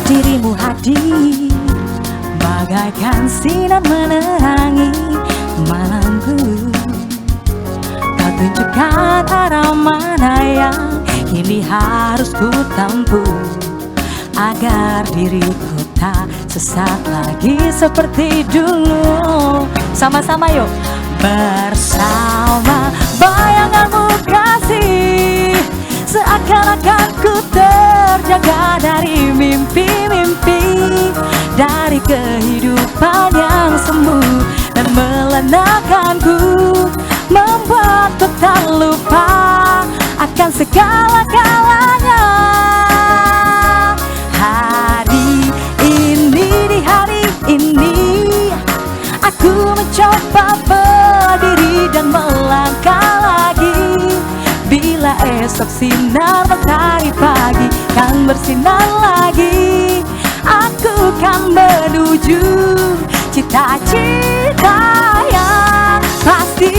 Dirimu hadir bagaikan sinar menerangi malamku. Kau tunjukkan arah mana yang kini harus ku tempuh, agar diriku tak sesat lagi seperti dulu. Sama-sama yuk. Bersama bayanganmu kasih, seakan-akan ku terjaga dari mimpi-mimpi, dari kehidupan yang semu dan melenakanku, membuatku tak lupa akan segala-galanya. Hari ini, di hari ini, aku mencoba berdiri dan melangkah lagi. Bila esok sinar mentari pagi kan bersinar lagi, aku kan menuju cita-cita yang pasti.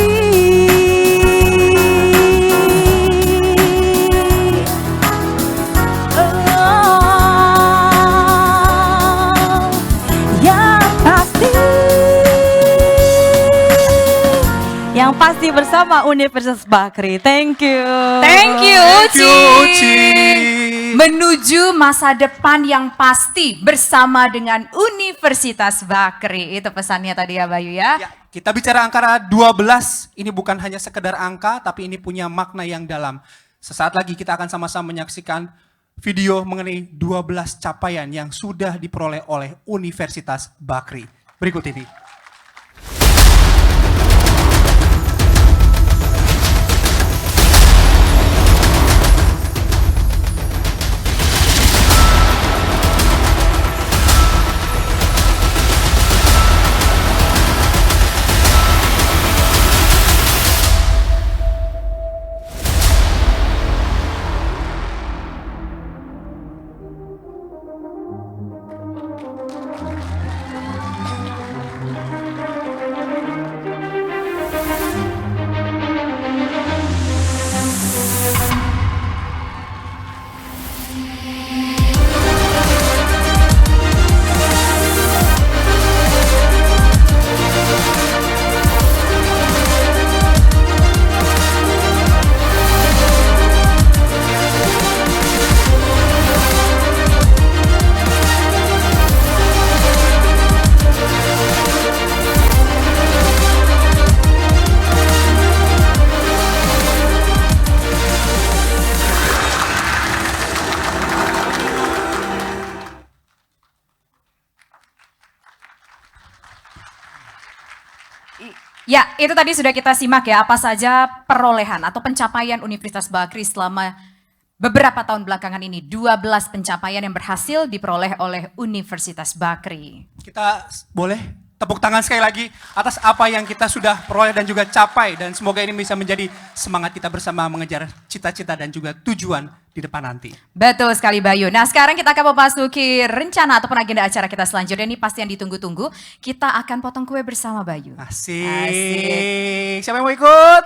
Yang pasti bersama Universitas Bakri. Thank you. Thank you, Thank you, Uci. Menuju masa depan yang pasti bersama dengan Universitas Bakri. Itu pesannya tadi ya Bayu ya. Kita bicara angka 12, ini bukan hanya sekedar angka, tapi ini punya makna yang dalam. Sesaat lagi kita akan sama-sama menyaksikan video mengenai 12 capaian yang sudah diperoleh oleh Universitas Bakri. Berikut ini. Ya, itu tadi sudah kita simak ya, apa saja perolehan atau pencapaian Universitas Bakri selama beberapa tahun belakangan ini. 12 pencapaian yang berhasil diperoleh oleh Universitas Bakri. Kita boleh Tepuk tangan sekali lagi atas apa yang kita sudah peroleh dan juga capai. Dan semoga ini bisa menjadi semangat kita bersama mengejar cita-cita dan juga tujuan di depan nanti. Betul sekali Bayu. Nah sekarang kita akan memasuki rencana ataupun agenda acara kita selanjutnya. Ini pasti yang ditunggu-tunggu. Kita akan potong kue bersama Bayu. Asik. Siapa yang mau ikut?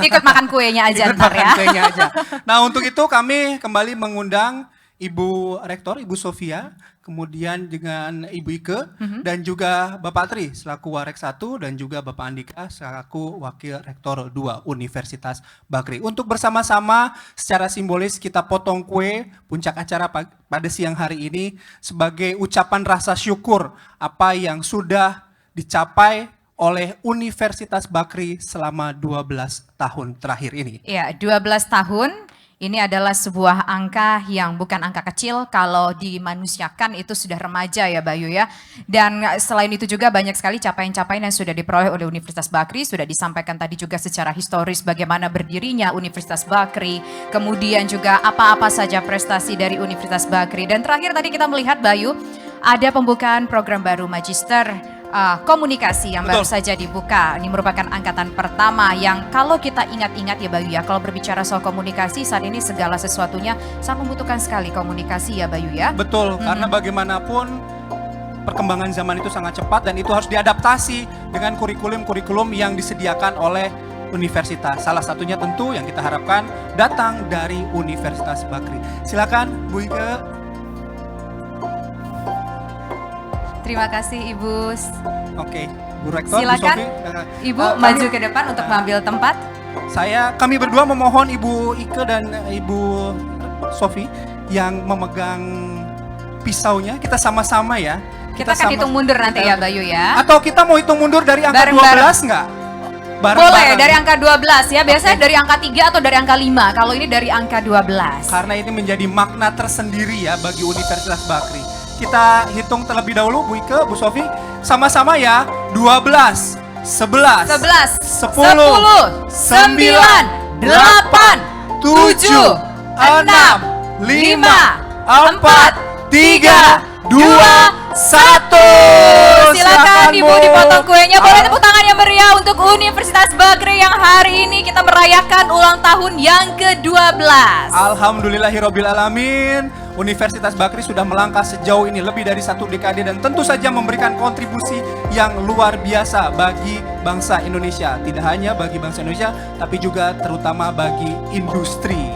Ikut makan kuenya aja Ikut ntar makan ya. kuenya aja. Nah untuk itu kami kembali mengundang Ibu Rektor, Ibu Sofia, kemudian dengan Ibu Ike, dan juga Bapak Tri selaku Warek 1, dan juga Bapak Andika selaku Wakil Rektor 2 Universitas Bakri. Untuk bersama-sama secara simbolis kita potong kue puncak acara pada siang hari ini sebagai ucapan rasa syukur apa yang sudah dicapai oleh Universitas Bakri selama 12 tahun terakhir ini. Ya, 12 tahun. Ini adalah sebuah angka yang bukan angka kecil, kalau dimanusiakan itu sudah remaja ya Bayu ya. Dan selain itu juga banyak sekali capaian-capaian yang sudah diperoleh oleh Universitas Bakri, sudah disampaikan tadi juga secara historis bagaimana berdirinya Universitas Bakri, kemudian juga apa-apa saja prestasi dari Universitas Bakri. Dan terakhir tadi kita melihat Bayu, ada pembukaan program baru Magister Komunikasi yang baru saja dibuka. Ini merupakan angkatan pertama yang kalau kita ingat-ingat ya Bayu ya, kalau berbicara soal komunikasi saat ini segala sesuatunya sangat membutuhkan sekali komunikasi ya Bayu ya. Betul, karena bagaimanapun perkembangan zaman itu sangat cepat dan itu harus diadaptasi dengan kurikulum-kurikulum yang disediakan oleh universitas. Salah satunya tentu yang kita harapkan datang dari Universitas Bakri. Silakan Bu Ike. Terima kasih Ibu. Oke, Bu Rektor, silakan Bu Sofi. Ibu maju ke depan untuk mengambil tempat. Kami berdua memohon Ibu Ike dan Ibu Sofi yang memegang pisaunya. Kita sama-sama ya. Kita akan hitung mundur nanti ya Bayu ya. Atau kita mau hitung mundur dari angka 12 nggak? Boleh, dari angka 12 ya. Biasanya dari angka 3 atau dari angka 5. Kalau ini dari angka 12. Karena ini menjadi makna tersendiri ya bagi Universitas Bakri. Kita hitung terlebih dahulu Bu Ike, Bu Sofi. Sama-sama ya. 12, 11, 10, 9, 8, 7, 6, 5, 4, 3, 2, 1. Silakan Ibu dipotong kuenya. Boleh tepuk tangan yang meriah untuk Universitas Bakri yang hari ini kita merayakan ulang tahun yang ke-12. Alhamdulillahirobbilalamin. Universitas Bakri sudah melangkah sejauh ini lebih dari 1 dekade dan tentu saja memberikan kontribusi yang luar biasa bagi bangsa Indonesia. Tidak hanya bagi bangsa Indonesia, tapi juga terutama bagi industri.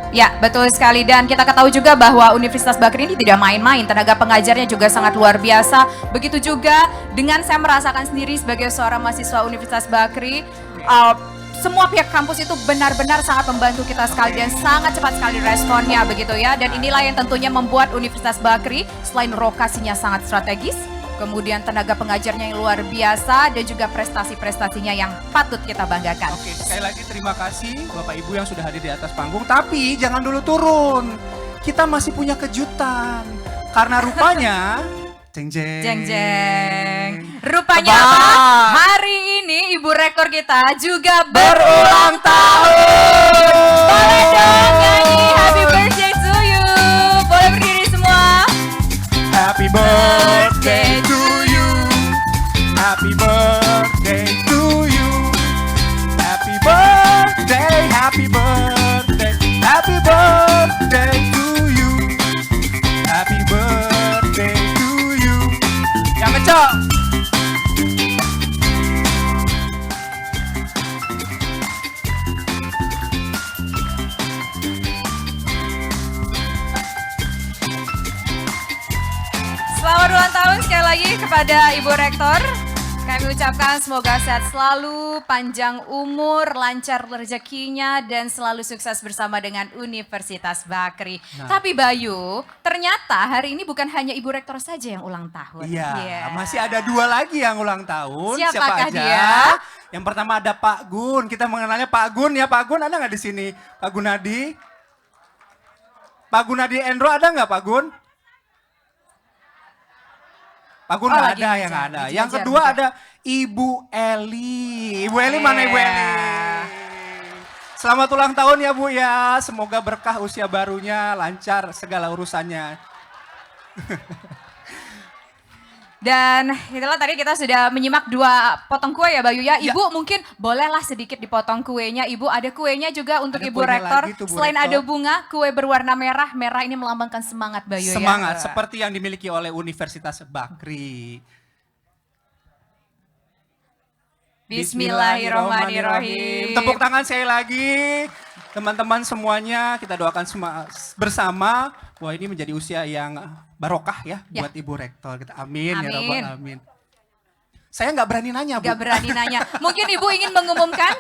Ya, betul sekali. Dan kita ketahui juga bahwa Universitas Bakri ini tidak main-main. Tenaga pengajarnya juga sangat luar biasa. Begitu juga dengan saya merasakan sendiri sebagai seorang mahasiswa Universitas Bakri. Semua pihak kampus itu benar-benar sangat membantu kita sekali dan sangat cepat sekali responnya begitu ya. Dan inilah yang tentunya membuat Universitas Bakri selain lokasinya sangat strategis, kemudian tenaga pengajarnya yang luar biasa dan juga prestasi-prestasinya yang patut kita banggakan. Oke, sekali lagi terima kasih Bapak Ibu yang sudah hadir di atas panggung. Tapi jangan dulu turun. Kita masih punya kejutan. Karena rupanya jeng jeng. Rupanya apa? Hari ini Ibu Rektor kita juga berulang tahun. Boleh dong nyanyi Happy Birthday to you. Boleh berdiri semua. Happy birthday to you. Happy birthday to you. Happy birthday, happy birthday, happy birthday to you. Happy birthday to you. Yang kencang. Selamat ulang tahun sekali lagi kepada Ibu Rektor. Kami ucapkan semoga sehat selalu, panjang umur, lancar rezekinya, dan selalu sukses bersama dengan Universitas Bakri. Tapi Bayu, ternyata hari ini bukan hanya Ibu Rektor saja yang ulang tahun. Iya, masih ada 2 lagi yang ulang tahun. Siapakah Siapa aja? dia? Yang pertama ada Pak Gun. Kita mengenalnya Pak Gun ya. Pak Gun ada nggak di sini? Pak Gunadi? Pak Gunadi Endro ada nggak Pak Gun? Pak Gun nggak ada, yang ada. Yang kedua ada Ibu Eli. Ibu Eli mana Ibu Eli? Selamat ulang tahun ya Bu ya. Semoga berkah usia barunya, lancar segala urusannya. Dan itulah tadi kita sudah menyimak 2 potong kue ya Bayu ya. Ibu mungkin bolehlah sedikit dipotong kuenya. Ibu ada kuenya juga untuk Ada Ibu kuenya Rektor. lagi tuh, Bu Selain Rektor. ada bunga, kue berwarna merah. Merah ini melambangkan semangat Bayu ya. Semangat, seperti yang dimiliki oleh Universitas Bakri. Bismillahirrahmanirrahim. Tepuk tangan sekali lagi. Teman-teman semuanya, kita doakan bersama bahwa ini menjadi usia yang barokah ya, buat Ibu Rektor. Kita amin, ya Rabbal Alamin. Saya nggak berani nanya, Bu. Nggak berani nanya. Mungkin Ibu ingin mengumumkan,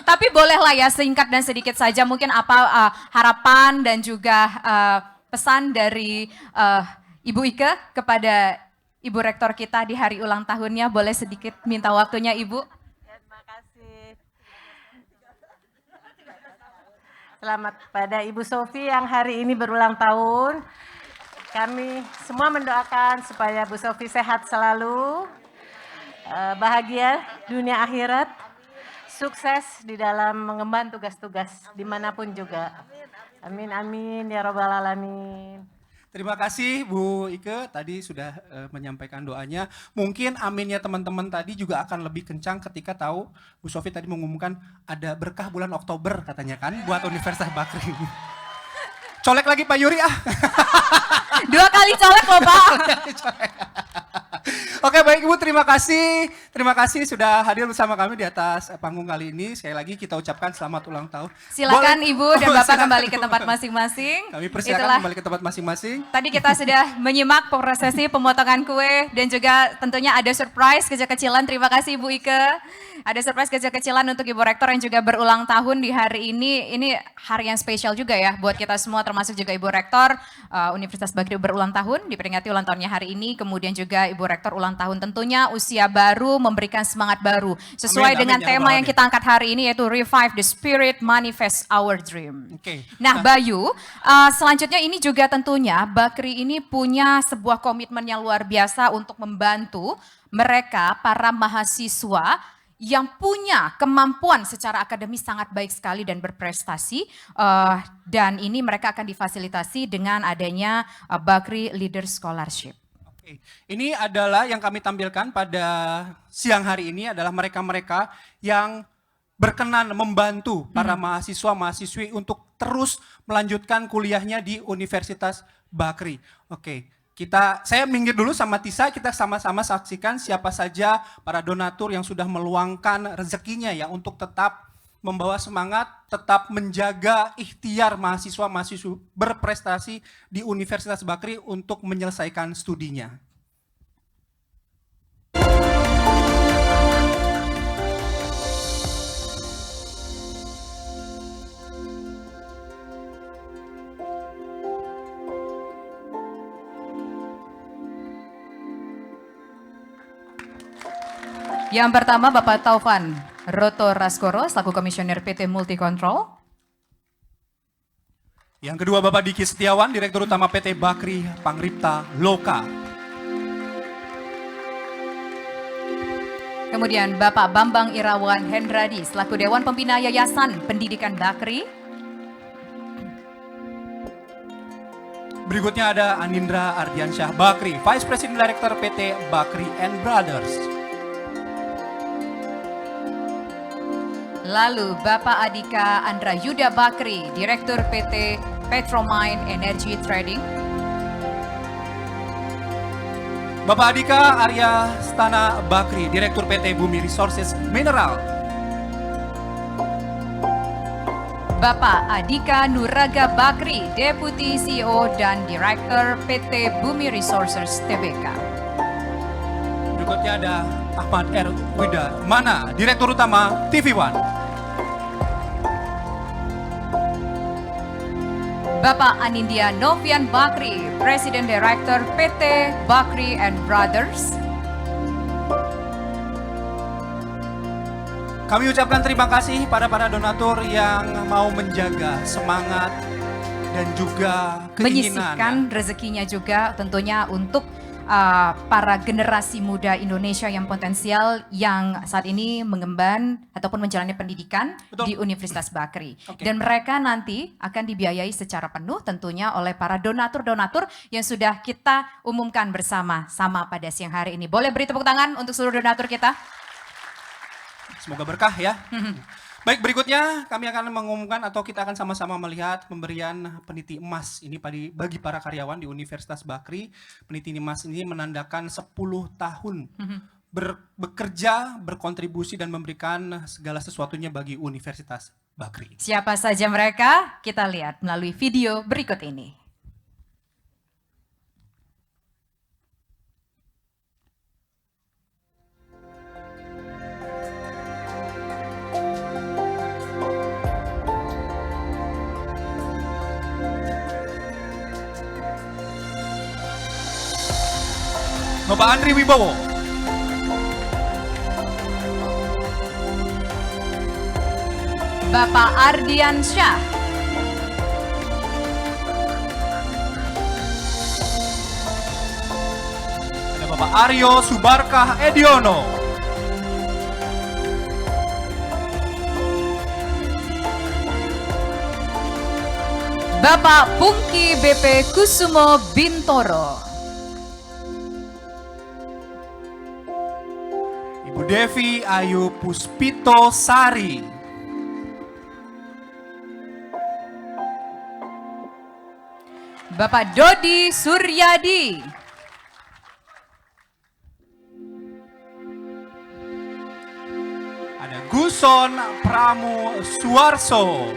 tapi bolehlah ya singkat dan sedikit saja. Mungkin apa harapan dan juga pesan dari Ibu Ike kepada Ibu Rektor kita di hari ulang tahunnya. Boleh sedikit minta waktunya Ibu? Terima kasih. Selamat pada Ibu Sofi yang hari ini berulang tahun. Kami semua mendoakan supaya Bu Sofi sehat selalu, bahagia dunia akhirat, sukses di dalam mengemban tugas-tugas dimanapun juga. Amin, amin, ya Rabbal Alamin. Terima kasih Bu Ike, tadi sudah menyampaikan doanya. Mungkin aminnya teman-teman tadi juga akan lebih kencang ketika tahu Bu Sofi tadi mengumumkan ada berkah bulan Oktober katanya kan buat Universitas Bakri. Colek lagi Pak Yuri ah. 2 kali colek loh Pak. Oke baik Ibu, terima kasih. Terima kasih sudah hadir bersama kami di atas panggung kali ini. Sekali lagi kita ucapkan selamat ulang tahun. Silakan Boleh. Ibu dan Bapak Silakan. kembali ke tempat masing-masing. Kami persilakan Itulah. kembali ke tempat masing-masing. Tadi kita sudah menyimak prosesi pemotongan kue dan juga tentunya ada surprise kecil-kecilan. Terima kasih Ibu Ike. Ada surprise kecil-kecilan untuk Ibu Rektor yang juga berulang tahun di hari ini. Ini hari yang spesial juga ya buat kita semua termasuk juga Ibu Rektor. Universitas Bakri berulang tahun, diperingati ulang tahunnya hari ini. Kemudian juga Ibu Rektor ulang tahun tentunya usia baru memberikan semangat baru. Sesuai Amin, dengan amin, ya tema Rabbal yang Alamin. kita angkat hari ini yaitu Revive the Spirit, Manifest Our Dream. Oke. Nah Bayu, selanjutnya ini juga tentunya Bakri ini punya sebuah komitmen yang luar biasa untuk membantu mereka para mahasiswa yang punya kemampuan secara akademis sangat baik sekali dan berprestasi. Dan ini mereka akan difasilitasi dengan adanya Bakri Leader Scholarship. Oke. Ini adalah yang kami tampilkan pada siang hari ini adalah mereka-mereka yang berkenan membantu para mahasiswa-mahasiswi untuk terus melanjutkan kuliahnya di Universitas Bakri. Oke, saya minggir dulu sama Tisa, kita sama-sama saksikan siapa saja para donatur yang sudah meluangkan rezekinya ya untuk tetap membawa semangat, tetap menjaga ikhtiar mahasiswa-mahasiswa berprestasi di Universitas Bakri untuk menyelesaikan studinya. Yang pertama Bapak Taufan Roto Raskoro selaku Komisioner PT Multicontrol. Yang kedua Bapak Diki Setiawan, Direktur Utama PT Bakri Pangripta Loka. Kemudian Bapak Bambang Irawan Hendradi selaku Dewan Pembina Yayasan Pendidikan Bakri. Berikutnya ada Anindra Ardiansyah Bakri, Vice President Director PT Bakri and Brothers. Lalu Bapak Adika Andra Yuda Bakri, Direktur PT Petromine Energy Trading. Bapak Adika Arya Stana Bakri, Direktur PT Bumi Resources Mineral. Bapak Adika Nuraga Bakri, Deputi CEO dan Direktur PT Bumi Resources Tbk. Berikutnya ada Ahmad R. Wida Mana, Direktur Utama TV One. Bapak Anindya Novian Bakri, Presiden Direktur PT Bakri and Brothers. Kami ucapkan terima kasih pada para donatur yang mau menjaga semangat dan juga keinginan. Menyisihkan rezekinya juga tentunya untuk para generasi muda Indonesia yang potensial yang saat ini mengemban ataupun menjalani pendidikan di Universitas Bakri. Dan mereka nanti akan dibiayai secara penuh tentunya oleh para donatur-donatur yang sudah kita umumkan bersama-sama pada siang hari ini. Boleh beri tepuk tangan untuk seluruh donatur kita? Semoga berkah ya. Baik, berikutnya kami akan mengumumkan atau kita akan sama-sama melihat pemberian peniti emas ini bagi para karyawan di Universitas Bakri. Peniti emas ini menandakan 10 tahun bekerja, berkontribusi dan memberikan segala sesuatunya bagi Universitas Bakri. Siapa saja mereka? Kita lihat melalui video berikut ini. Bapak Andri Wibowo. Bapak Ardian Syah. Ada Bapak Aryo Subarkah Ediono. Bapak Pungki BP Kusumo Bintoro. Ibu Devi Ayu Puspito Sari. Bapak Dodi Suryadi. Ada Guson Pramu Suarso.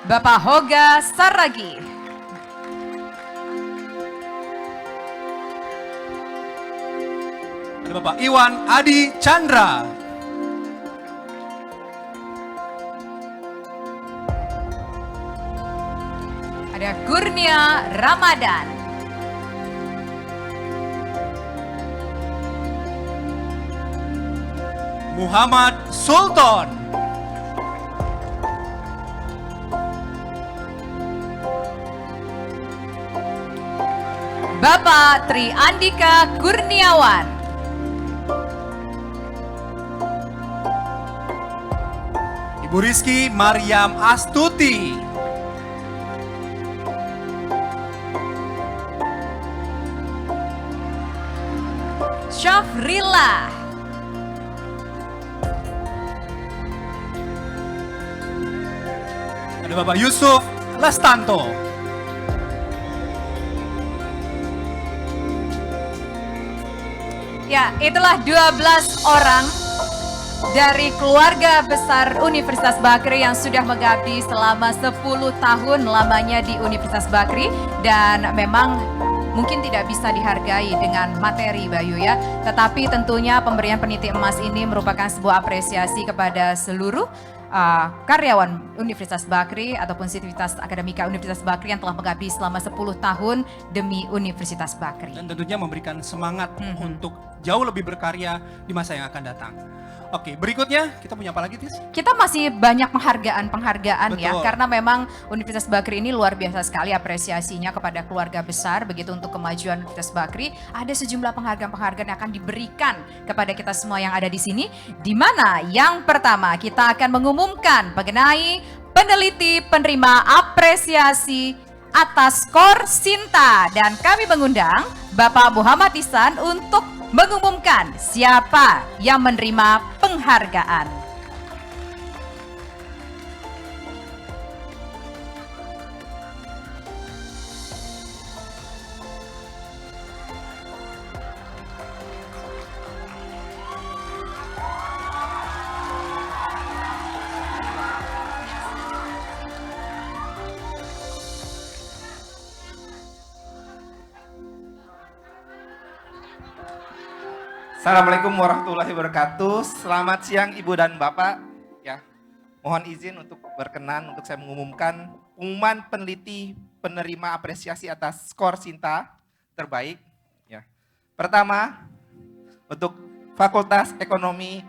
Bapak Hoga Saragi. Ada Bapak Iwan Adi Chandra. Ada Kurnia Ramadan. Muhammad Sultan. Bapak Tri Andika Kurniawan. Ibu Rizky Mariam Astuti. Syafrila. Ada Bapak Yusuf Lestanto. Ya, itulah 12 orang dari keluarga besar Universitas Bakri yang sudah mengabdi selama 10 tahun lamanya di Universitas Bakri. Dan memang mungkin tidak bisa dihargai dengan materi, Bayu ya. Tetapi tentunya pemberian peniti emas ini merupakan sebuah apresiasi kepada seluruh karyawan Universitas Bakri ataupun Sivitas Akademika Universitas Bakri yang telah mengabdi selama 10 tahun demi Universitas Bakri. Dan tentunya memberikan semangat untuk jauh lebih berkarya di masa yang akan datang. Oke, berikutnya kita punya apa lagi, Tis? Kita masih banyak penghargaan ya, Betul. karena memang Universitas Bakri ini luar biasa sekali apresiasinya kepada keluarga besar, begitu untuk kemajuan Universitas Bakri. Ada sejumlah penghargaan-penghargaan yang akan diberikan kepada kita semua yang ada di sini, di mana yang pertama kita akan mengumumkan mengenai peneliti penerima apresiasi atas skor Sinta, dan kami mengundang Bapak Muhammad Ihsan untuk mengumumkan siapa yang menerima penghargaan. Assalamualaikum warahmatullahi wabarakatuh. Selamat siang Ibu dan Bapak. Ya, mohon izin untuk berkenan untuk saya mengumumkan pengumuman peneliti penerima apresiasi atas skor Sinta terbaik. Ya, pertama untuk Fakultas Ekonomi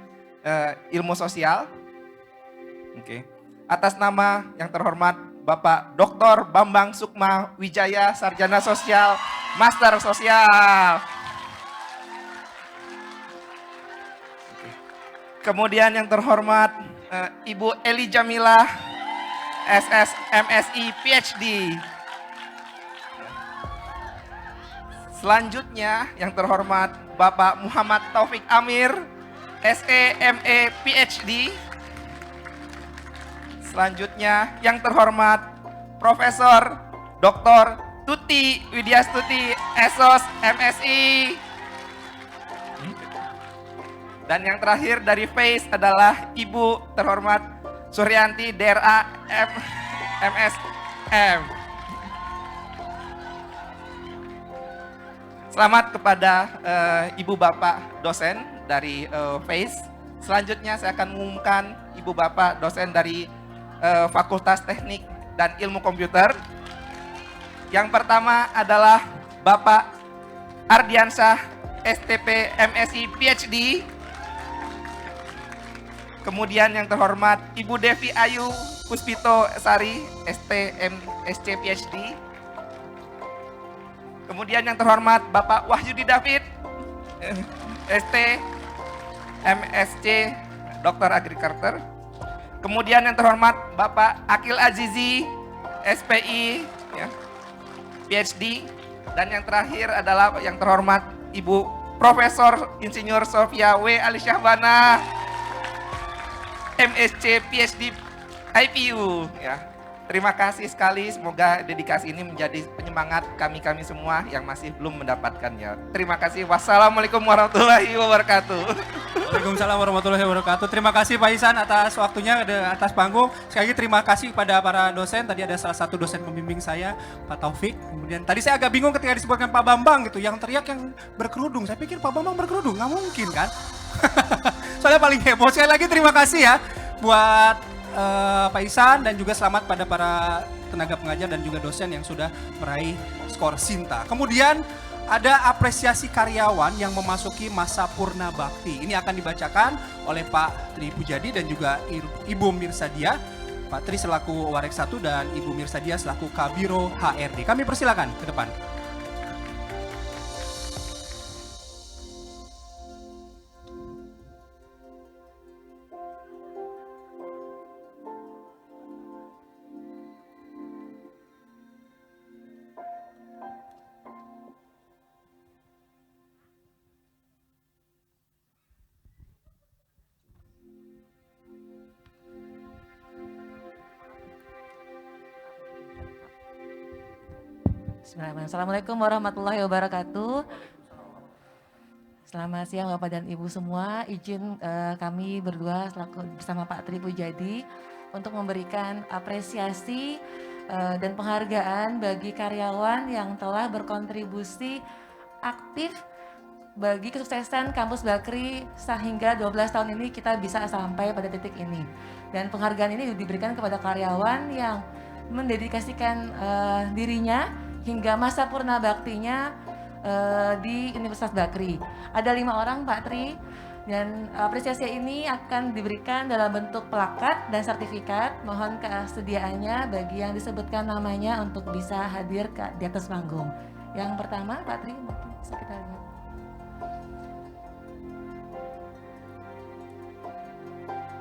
Ilmu Sosial. Oke. Atas nama yang terhormat Bapak Dr. Bambang Sukma Wijaya, Sarjana Sosial, Master Sosial. Kemudian yang terhormat Ibu Eli Jamilah, SS MSI PhD. Selanjutnya yang terhormat Bapak Muhammad Taufik Amir, SEME PhD. Selanjutnya yang terhormat Profesor Dr. Tuti Widyastuti, SOS MSI. Dan yang terakhir dari FACE adalah Ibu terhormat Suryanti DRA MSM. Selamat kepada Ibu Bapak dosen dari FACE. Selanjutnya saya akan mengumumkan Ibu Bapak dosen dari Fakultas Teknik dan Ilmu Komputer. Yang pertama adalah Bapak Ardiansyah, STP MSI PhD. Kemudian yang terhormat Ibu Devi Ayu Puspito Sari, SC PhD. Kemudian yang terhormat Bapak Wahyudi David, ST MSc Dr. Agriculture. Kemudian yang terhormat Bapak Akil Azizi, SPI, ya, PhD. Dan yang terakhir adalah yang terhormat Ibu Profesor Insinyur Sofia W. Alisyahbana, MSc PhD IPU. Ya. Terima kasih sekali, semoga dedikasi ini menjadi penyemangat kami-kami semua yang masih belum mendapatkannya. Terima kasih. Wassalamualaikum warahmatullahi wabarakatuh. Waalaikumsalam warahmatullahi wabarakatuh. Terima kasih Pak Ihsan atas waktunya, atas panggung. Sekali lagi terima kasih kepada para dosen. Tadi ada salah satu dosen pembimbing saya, Pak Taufik. Kemudian tadi saya agak bingung ketika disebutkan Pak Bambang gitu, yang teriak yang berkerudung. Saya pikir Pak Bambang berkerudung, nggak mungkin kan? Soalnya paling heboh. Sekali lagi terima kasih ya buat Pak Ihsan, dan juga selamat pada para tenaga pengajar dan juga dosen yang sudah meraih skor Sinta. Kemudian ada apresiasi karyawan yang memasuki masa purna bakti. Ini akan dibacakan oleh Pak Tri Pujadi dan juga Ibu Mirsadia. Pak Tri selaku Warek 1 dan Ibu Mirsadia selaku Kabiro HRD. Kami persilakan ke depan. Bismillahirrahmanirrahim. Assalamualaikum warahmatullahi wabarakatuh. Selamat siang Bapak dan Ibu semua. Izin kami berdua selaku bersama Pak Tri Pujadi untuk memberikan apresiasi dan penghargaan bagi karyawan yang telah berkontribusi aktif bagi kesuksesan Kampus Bakri sehingga 12 tahun ini kita bisa sampai pada titik ini. Dan penghargaan ini diberikan kepada karyawan yang mendedikasikan dirinya hingga masa purna baktinya di Universitas Bakri. Ada 5 orang Pak Tri, dan apresiasi ini akan diberikan dalam bentuk plakat dan sertifikat. Mohon kesediaannya bagi yang disebutkan namanya untuk bisa hadir di atas panggung. Yang pertama Pak Tri, mungkin bisa kita lihat.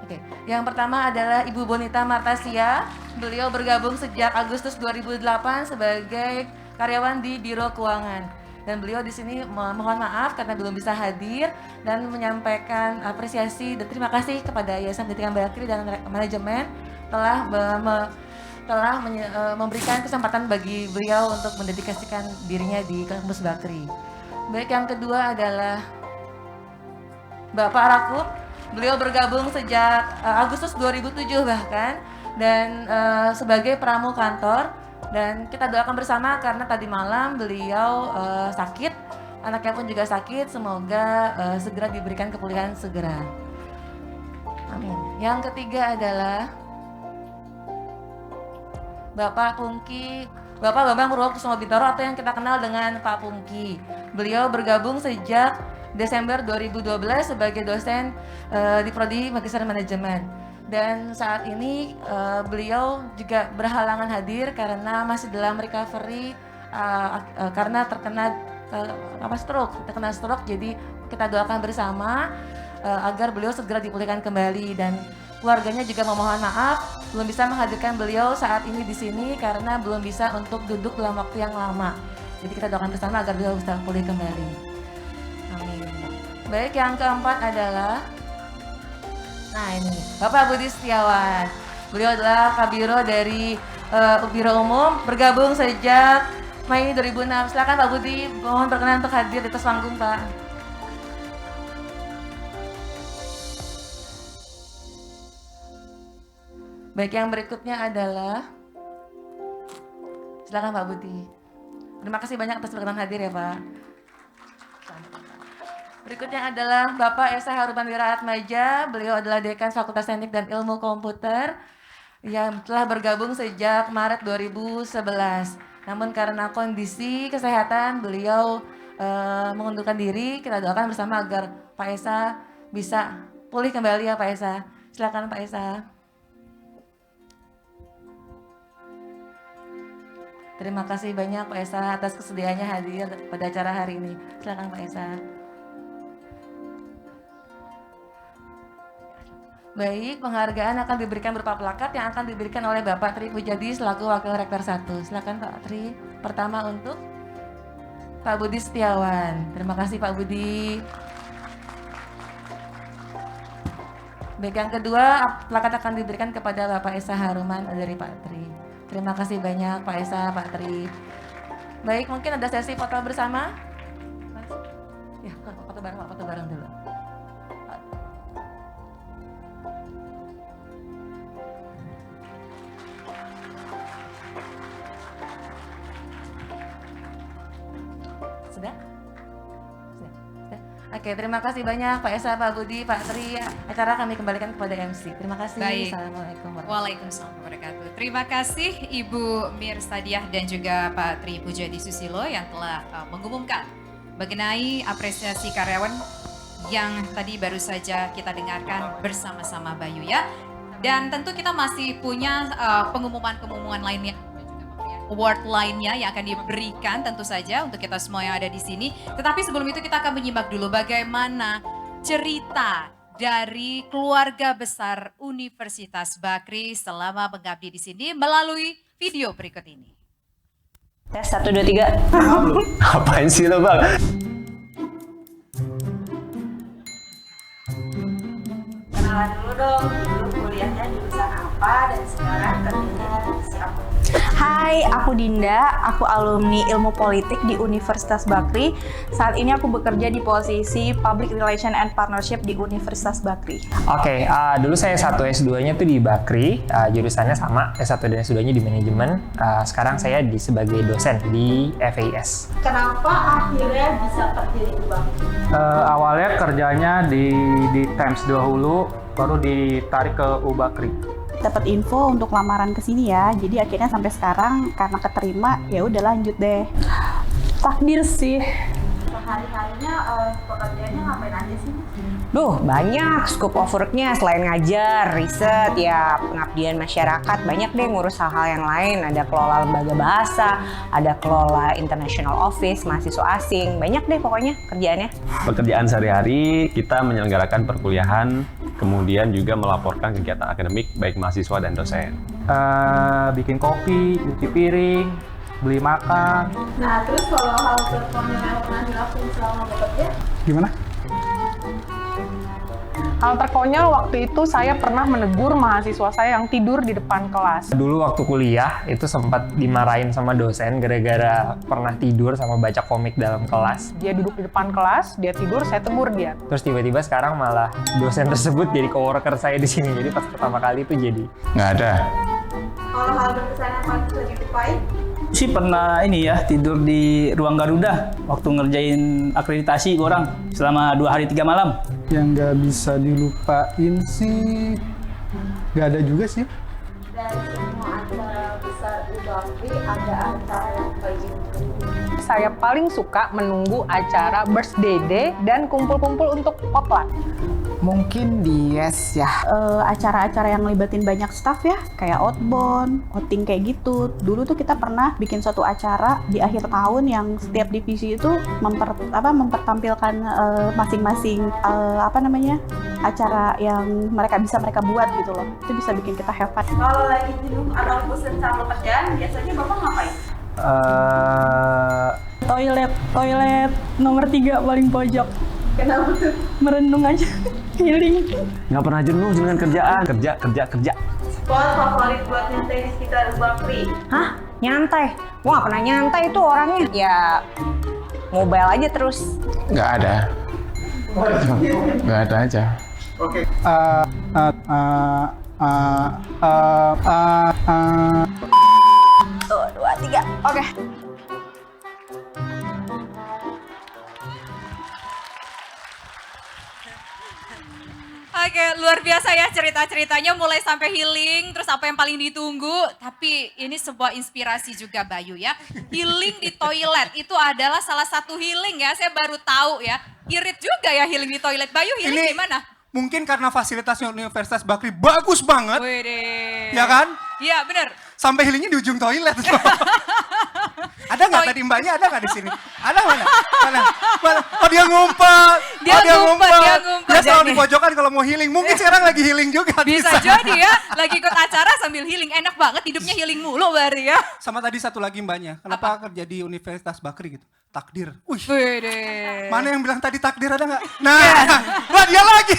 Oke, yang pertama adalah Ibu Bonita Martasia. Beliau bergabung sejak Agustus 2008 sebagai karyawan di Biro Keuangan. Dan beliau di sini mohon maaf karena belum bisa hadir dan menyampaikan apresiasi dan terima kasih kepada Yayasan Pendidikan Bakri dan manajemen telah memberikan kesempatan bagi beliau untuk mendedikasikan dirinya di Kampus Bakri. Baik, yang kedua adalah Bapak Rakum. Beliau bergabung sejak Agustus 2007 bahkan, dan sebagai pramu kantor, dan kita doakan bersama karena tadi malam beliau sakit, anaknya pun juga sakit, semoga segera diberikan kepulihan segera. Amin. Yang ketiga adalah Bapak Pungki, Bapak Bambang Purwokusumo Bintoro atau yang kita kenal dengan Pak Pungki. Beliau bergabung sejak Desember 2012 sebagai dosen di Prodi Magister Manajemen. Dan saat ini beliau juga berhalangan hadir karena masih dalam recovery karena terkena stroke. Jadi kita doakan bersama agar beliau segera dipulihkan kembali, dan keluarganya juga memohon maaf belum bisa menghadirkan beliau saat ini di sini karena belum bisa untuk duduk dalam waktu yang lama. Jadi kita doakan bersama agar beliau bisa pulih kembali. Amin. Baik, yang keempat adalah ini Bapak Budi Setiawan. Beliau adalah Kabiro dari Biro Umum, bergabung sejak Mei 2006. Silakan Pak Budi, mohon berkenan untuk hadir di atas panggung, Pak. Baik, yang berikutnya adalah silakan Pak Budi. Terima kasih banyak atas berkenan hadir ya Pak. Berikutnya adalah Bapak Esa Haruman Wiraatmaja. Beliau adalah Dekan Fakultas Teknik dan Ilmu Komputer yang telah bergabung sejak Maret 2011. Namun karena kondisi kesehatan beliau mengundurkan diri, kita doakan bersama agar Pak Esa bisa pulih kembali ya Pak Esa. Silakan Pak Esa. Terima kasih banyak Pak Esa atas kesediaannya hadir pada acara hari ini. Silakan Pak Esa. Baik, penghargaan akan diberikan berupa plakat yang akan diberikan oleh Bapak Tri Pujadi selaku Wakil Rektor 1. Silakan Pak Tri. Pertama untuk Pak Budi Setiawan. Terima kasih Pak Budi. Baik, yang kedua plakat akan diberikan kepada Bapak Esa Haruman dari Pak Tri. Terima kasih banyak Pak Esa, Pak Tri. Baik, mungkin ada sesi foto bersama. Ya, foto bareng Pak, foto bareng dulu. Sudah? Oke, terima kasih banyak Pak Esa, Pak Budi, Pak Tri. Acara kami kembalikan kepada MC. Terima kasih. Baik. Assalamualaikum Waalaikumsalam warahmatullahi wabarakatuh. Terima kasih Ibu Mir Sadiah dan juga Pak Tri Pujadi Susilo yang telah mengumumkan mengenai apresiasi karyawan yang tadi baru saja kita dengarkan bersama-sama Bayu ya. Dan tentu kita masih punya pengumuman-pengumuman lainnya, award lainnya yang akan diberikan tentu saja untuk kita semua yang ada di sini. Tetapi sebelum itu kita akan menyimak dulu bagaimana cerita dari keluarga besar Universitas Bakri selama mengabdi di sini melalui video berikut ini. Tes 1, 2, 3. Apain sih lo Bang? Kenalan dulu dong, dulu kuliahnya jurusan apa dan sekarang kerjanya di divisi apa? Hai, aku Dinda, aku alumni Ilmu Politik di Universitas Bakri. Saat ini aku bekerja di posisi Public Relation and Partnership di Universitas Bakri. Oke, dulu saya S1 S2-nya tuh di Bakri, jurusannya sama, S1 dan S2-nya di manajemen. Sekarang saya sebagai dosen di FAS. Kenapa akhirnya bisa kerja di Bakri? Awalnya kerjanya di Times dahulu, baru ditarik ke Bakri. Dapat info untuk lamaran ke sini ya, jadi akhirnya sampai sekarang karena keterima ya udah lanjut deh. Takdir sih. Sehari-harinya pekerjaannya ngapain aja sih? Duh, banyak scope of work-nya selain ngajar, riset, ya pengabdian masyarakat, banyak deh ngurus hal-hal yang lain. Ada kelola lembaga bahasa, ada kelola international office, mahasiswa asing, banyak deh pokoknya kerjaannya. Pekerjaan sehari-hari kita menyelenggarakan perkuliahan, kemudian juga melaporkan kegiatan akademik baik mahasiswa dan dosen. Bikin kopi, cuci piring, beli makan. Nah, terus kalau hal terkonyol yang pernah dilakukan selama bekerja? Gimana? Hal terkonyol waktu itu saya pernah menegur mahasiswa saya yang tidur di depan kelas. Dulu waktu kuliah itu sempat dimarahin sama dosen gara-gara pernah tidur sama baca komik dalam kelas. Dia duduk di depan kelas, dia tidur, saya tegur dia. Terus tiba-tiba sekarang malah dosen tersebut jadi coworker saya di sini. Jadi pas pertama kali itu jadi nggak ada. Kalau hal berkesan yang paling sudah ditupai? Sih pernah ini ya, tidur di ruang Garuda waktu ngerjain akreditasi orang selama 2 hari 3 malam. Yang nggak bisa dilupain sih, nggak ada juga sih. Dari semua acara besar Bakri, ada acara yang paling saya paling suka menunggu acara birthday day dan kumpul-kumpul untuk potluck. Mungkin di Yes ya. Acara-acara yang ngelibatin banyak staff ya, kayak outbound, outing kayak gitu. Dulu tuh kita pernah bikin suatu acara di akhir tahun yang setiap divisi itu mempertampilkan masing-masing acara yang mereka buat gitu loh. Itu bisa bikin kita have fun. Kalau lagi jenuh atau bosan sama kerjaan, biasanya Bapak ngapain? Toilet nomor 3 paling pojok. Kenapa tuh? Merenung aja, healing. Nggak pernah jenuh dengan kerjaan. Kerja. Spot favorit buat nyantai di sekitar Bakri? Hah? Nyantai? Wah, pernah nyantai itu orangnya. Ya, mobile aja terus. Nggak ada. Nggak ada aja. Oke. 1, 2, 3. Oke. Oke, luar biasa ya cerita-ceritanya mulai sampai healing, terus apa yang paling ditunggu. Tapi ini sebuah inspirasi juga Bayu ya. Healing di toilet itu adalah salah satu healing ya, saya baru tahu ya. Irit juga ya healing di toilet. Bayu healing gimana? Mungkin karena fasilitasnya Universitas Bakri bagus banget. Wede. Ya kan? Iya benar. Sampai healingnya di ujung toilet. Ada nggak tadi mbaknya, ada nggak di sini? Ada mana? Oh dia ngumpet. Dia ngumpet. Dia selalu di pojokan kalau mau healing. Mungkin sekarang lagi healing juga. Bisa jadi ya, lagi ikut acara sambil healing. Enak banget hidupnya healing mulu berarti ya. Sama tadi satu lagi mbaknya, kenapa kerja di Universitas Bakri gitu? Takdir. Wih. Wede. Mana yang bilang tadi takdir, ada nggak? Nah, wah dia lagi.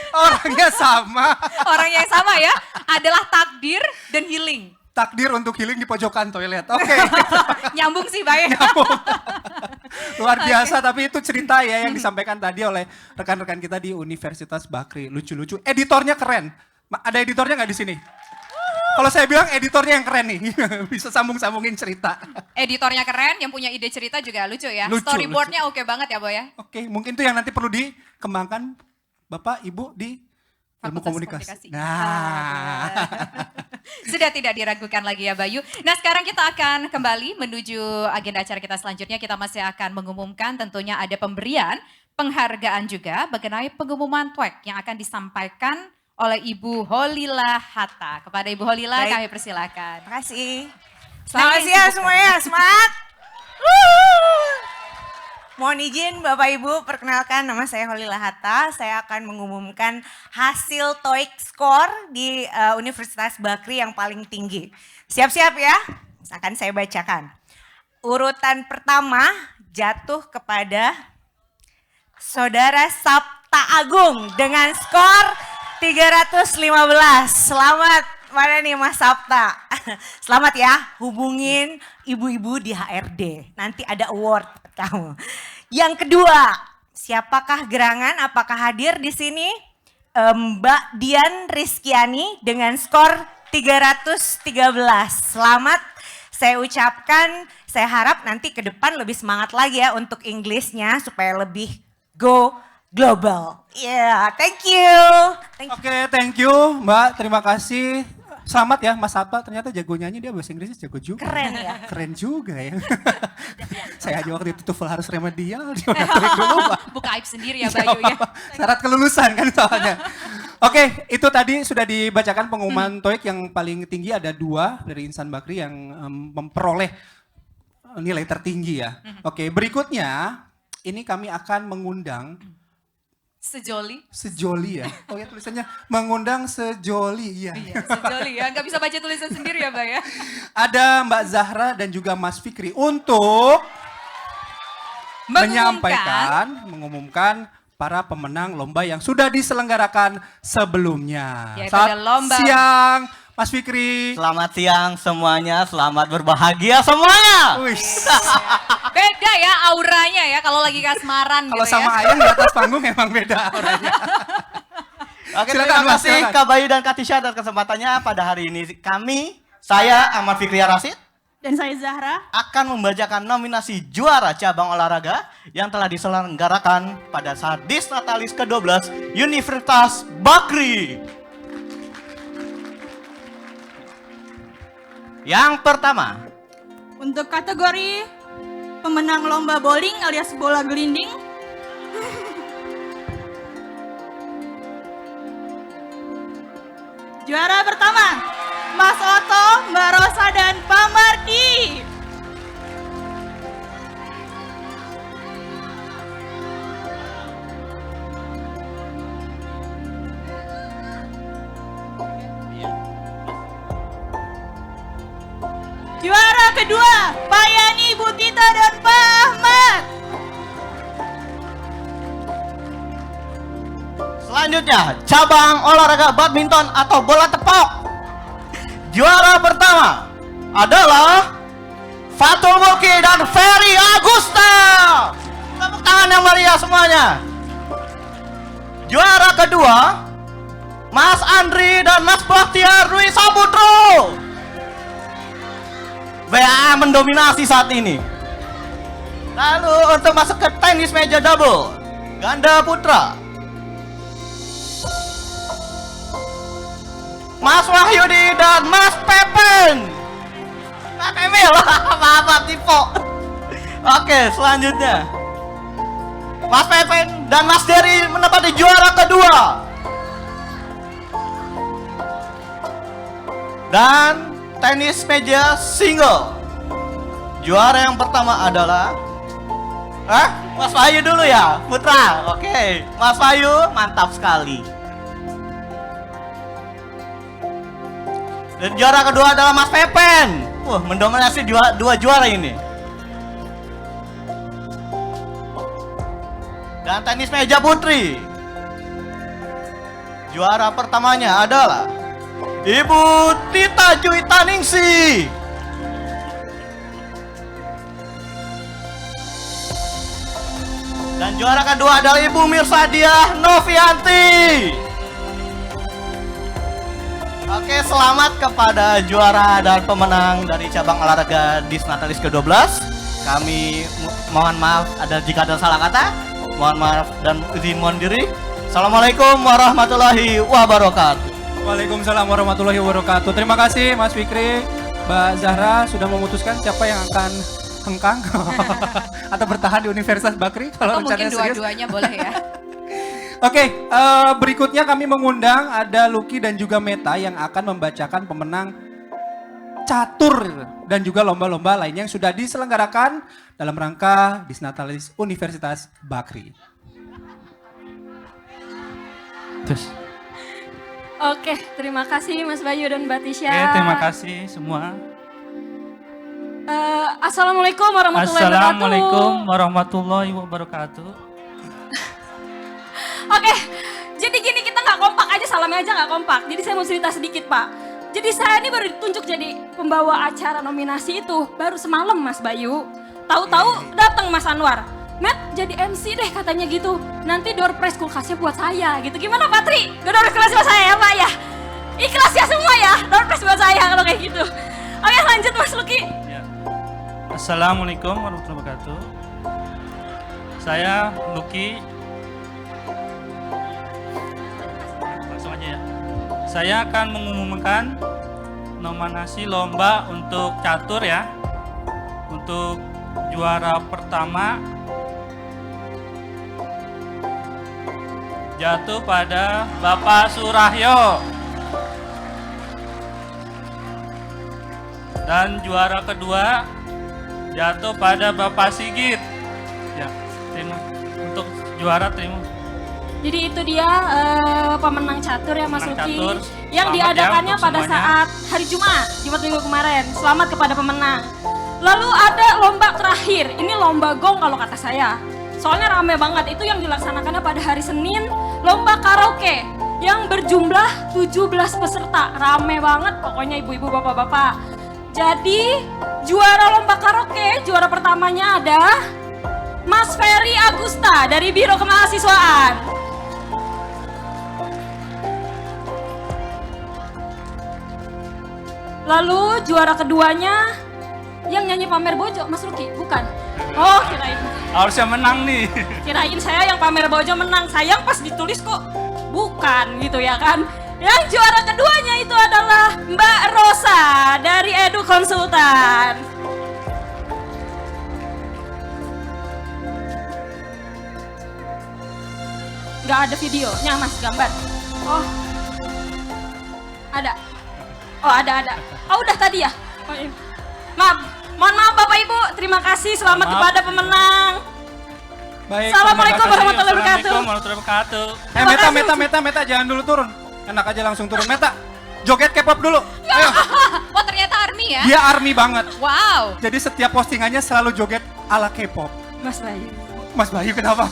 Orangnya sama. Orangnya yang sama ya, adalah takdir dan healing. Takdir untuk healing di pojokan toilet. Oke. Nyambung sih, Bay. Luar biasa, tapi itu cerita ya yang disampaikan tadi oleh rekan-rekan kita di Universitas Bakri. Lucu-lucu. Editornya keren. Ada editornya nggak di sini? Kalau saya bilang editornya yang keren nih. Bisa sambung-sambungin cerita. Editornya keren, yang punya ide cerita juga lucu ya. Lucu, Storyboardnya oke banget ya, Boy ya. Oke, mungkin itu yang nanti perlu dikembangkan Bapak, Ibu di ilmu komunikasi. Nah. Sudah tidak diragukan lagi ya Bayu. Nah sekarang kita akan kembali menuju agenda acara kita selanjutnya. Kita masih akan mengumumkan tentunya ada pemberian penghargaan juga mengenai pengumuman TWEC yang akan disampaikan oleh Ibu Holila Hatta. Kepada Ibu Holila kami persilakan. Terima kasih. Selamat siang semuanya, semangat. Mohon izin Bapak Ibu, perkenalkan nama saya Holila Hatta. Saya akan mengumumkan hasil TOEIC score di Universitas Bakri yang paling tinggi. Siap-siap ya, akan saya bacakan. Urutan pertama jatuh kepada Saudara Sapta Agung dengan skor 315. Selamat, mana nih Mas Sapta? Selamat ya, hubungin ibu-ibu di HRD. Nanti ada award kamu. Yang kedua, siapakah gerangan? Apakah hadir di sini? Mbak Dian Rizkiani dengan skor 313. Selamat saya ucapkan, saya harap nanti ke depan lebih semangat lagi ya untuk Inggrisnya supaya lebih go global. Yeah, thank you. Oke, thank you Mbak, terima kasih. Selamat ya Mas Sapta, ternyata jago nyanyi, dia bahasa Inggrisnya jago juga. Keren ya. Keren juga ya. Saya aja waktu itu TOEFL harus remedial, di dulu Pak. Buka aib sendiri ya Bayu ya. Syarat kelulusan kan soalnya. Oke, itu tadi sudah dibacakan pengumuman TOEIC yang paling tinggi, ada 2 dari Insan Bakri yang memperoleh nilai tertinggi ya. Oke, berikutnya ini kami akan mengundang Sejoli ya. Oh ya tulisannya mengundang Sejoli ya. Iya, Sejoli ya. Nggak bisa baca tulisan sendiri ya Mbak ya. Ada Mbak Zahra dan juga Mas Fikri untuk mengumumkan para pemenang lomba yang sudah diselenggarakan sebelumnya. Ya, Selamat lomba. siang Mas Fikri. Selamat siang semuanya, selamat berbahagia semuanya. Beda ya auranya ya kalau lagi kasmaran Kalau gitu sama ya. Ayang di atas panggung emang beda auranya. Oke, Silakan, terima Mas, kasih silakan. Kak Bayu dan Kak Tisha atas kesempatannya pada hari ini. Saya Ahmad Fikri Rasid Dan saya Zahra. akan membacakan nominasi juara cabang olahraga yang telah diselenggarakan pada saat Disnatalis ke-12 Universitas Bakri. Yang pertama, Untuk kategori pemenang lomba bowling alias bola gelinding, juara pertama, Mas Oto, Mbak Rosa, dan Pak Mardi. Juara kedua, Pak Yani, Bu Tita, dan Pak Ahmad. Selanjutnya, cabang olahraga badminton atau bola tepok. Juara pertama adalah Fatul Mulki dan Ferry Agusta. Tepuk tangan yang meriah semuanya. Juara kedua, Mas Andri dan Mas Bahtiar Dwi Samudro. BA mendominasi saat ini. Lalu untuk masuk ke tenis meja double ganda putra, Mas Wahyudi dan Mas Pepen. Mas Emil, maaf tipe. Oke, selanjutnya Mas Pepen dan Mas Dery menempati juara kedua. Dan tenis meja single, juara yang pertama adalah Mas Wahyu dulu ya, putra. Oke, Mas Wahyu mantap sekali. Dan juara kedua adalah Mas Pepen. Mendominasi dua juara ini. Dan tenis meja putri, juara pertamanya adalah Ibu Tita Juwita Ningsi. Dan juara kedua adalah Ibu Mirsadiah Novianti. Oke, selamat kepada juara dan pemenang dari cabang olahraga Disnatalis ke-12. Kami mohon maaf jika ada salah kata. Mohon maaf dan izin mohon diri. Assalamualaikum warahmatullahi wabarakatuh. Waalaikumsalam warahmatullahi wabarakatuh. Terima kasih Mas Fikri, Mbak Zahra sudah memutuskan siapa yang akan hengkang atau bertahan di Universitas Bakri. Kalau mungkin rencananya serius. dua-duanya boleh ya. Oke, berikutnya kami mengundang ada Lucky dan juga Meta yang akan membacakan pemenang catur dan juga lomba-lomba lainnya yang sudah diselenggarakan dalam rangka Disnatalis Universitas Bakri. Terus. Oke, terima kasih Mas Bayu dan Mbak Tisha. Terima kasih semua. Assalamualaikum warahmatullahi wabarakatuh. Assalamualaikum warahmatullahi wabarakatuh. Oke, jadi gini, kita nggak kompak aja, salamnya aja nggak kompak. Jadi saya mau cerita sedikit Pak. Jadi saya ini baru ditunjuk jadi pembawa acara nominasi itu baru semalam Mas Bayu. Tahu-tahu datang Mas Anwar. Matt jadi MC deh katanya gitu. Nanti door prize kulkasnya buat saya gitu. Gimana Pak Tri? Door prize buat saya ya Pak ya? Ikhlas ya semua ya? Door prize buat saya kalau kayak gitu. Oke, lanjut Mas Lucky. Ya. Assalamualaikum warahmatullahi wabarakatuh. Saya Lucky. Langsung aja ya. Saya akan mengumumkan nominasi lomba untuk catur ya. Untuk juara pertama jatuh pada Bapak Surahyo. Dan juara kedua jatuh pada Bapak Sigit. Ya, terima. Untuk juara terima. Jadi itu dia pemenang catur ya Mas Lucky. Yang Selamat diadakannya ya pada semuanya. saat hari Jumat minggu kemarin. Selamat kepada pemenang. Lalu ada lomba terakhir. Ini lomba gong kalau kata saya. Soalnya rame banget. Itu yang dilaksanakannya pada hari Senin. Lomba karaoke yang berjumlah 17 peserta. Rame banget pokoknya ibu-ibu bapak-bapak. Jadi juara lomba karaoke, juara pertamanya ada Mas Ferry Agusta dari Biro Kemahasiswaan. Lalu juara keduanya yang nyanyi pamer bojo, Mas Lucky, bukan? Oh, kirain. Harusnya menang nih. Kirain saya yang pamer bojo menang. Sayang pas ditulis kok bukan gitu ya kan. Yang juara keduanya itu adalah Mbak Rosa dari Edu Konsultan. Nggak ada videonya mas, gambar. Oh, ada. Oh ada. Oh udah tadi ya? Oh, iya. Mohon maaf Bapak Ibu, terima kasih, selamat kepada pemenang. Baik, Assalamualaikum warahmatullahi wabarakatuh. Assalamualaikum warahmatullahi wabarakatuh. Meta, jangan dulu turun. Enak aja langsung turun. Meta, joget K-pop dulu. Ayo. Oh ternyata ARMY ya? Dia ARMY banget. Wow. Jadi setiap postingannya selalu joget ala K-pop. Mas Bayu. Mas Bayu kenapa?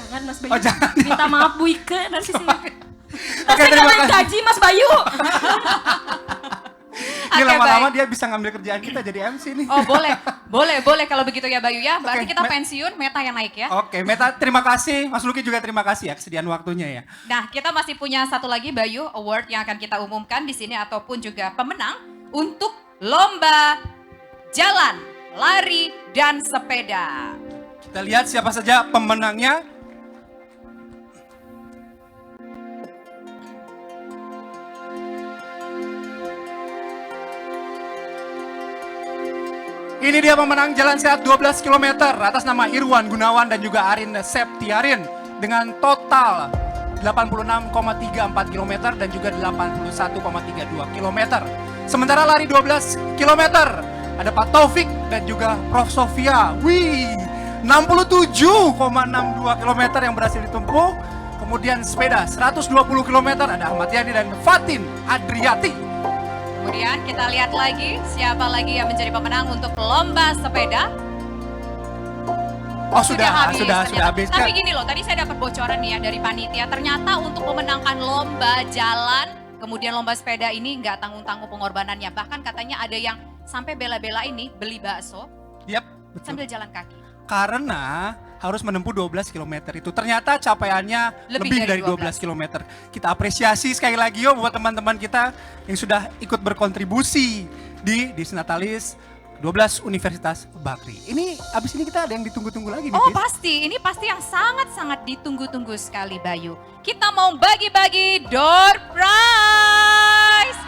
Jangan Mas Bayu. Oh, jangan. Minta maaf Bu Ike nanti sih. Oke, terima kasih. Gaji Mas Bayu. Ini Oke, lama-lama baik. dia bisa ngambil kerjaan kita jadi MC nih. Oh boleh kalau begitu ya Bayu ya. Berarti kita pensiun, Meta yang naik ya. Oke, Meta terima kasih. Mas Luki juga terima kasih ya kesediaan waktunya ya. Nah, kita masih punya satu lagi Bayu Award yang akan kita umumkan di sini ataupun juga pemenang untuk lomba jalan, lari, dan sepeda. Kita lihat siapa saja pemenangnya. Ini dia pemenang Jalan Sehat 12 km atas nama Irwan Gunawan dan juga Arin Septiarin dengan total 86,34 km dan juga 81,32 km. Sementara lari 12 km ada Pak Taufik dan juga Prof Sofia. Wih, 67,62 km yang berhasil ditempuh. Kemudian sepeda 120 km ada Ahmad Yani dan Fatin Adriati. Kemudian kita lihat lagi siapa lagi yang menjadi pemenang untuk lomba sepeda. Oh sudah habis. Tapi gini loh, tadi saya dapat bocoran nih ya dari panitia. Ternyata untuk memenangkan lomba jalan, kemudian lomba sepeda ini nggak tanggung-tanggung pengorbanannya. Bahkan katanya ada yang sampai bela-bela ini beli bakso sambil jalan kaki. Karena harus menempuh 12 km itu. Ternyata capaiannya lebih dari 12 km. Kita apresiasi sekali lagi yo buat teman-teman kita yang sudah ikut berkontribusi di Disnatalis 12 Universitas Bakri. Ini abis ini kita ada yang ditunggu-tunggu lagi nih. Oh pasti, ini pasti yang sangat-sangat ditunggu-tunggu sekali Bayu. Kita mau bagi-bagi door prize.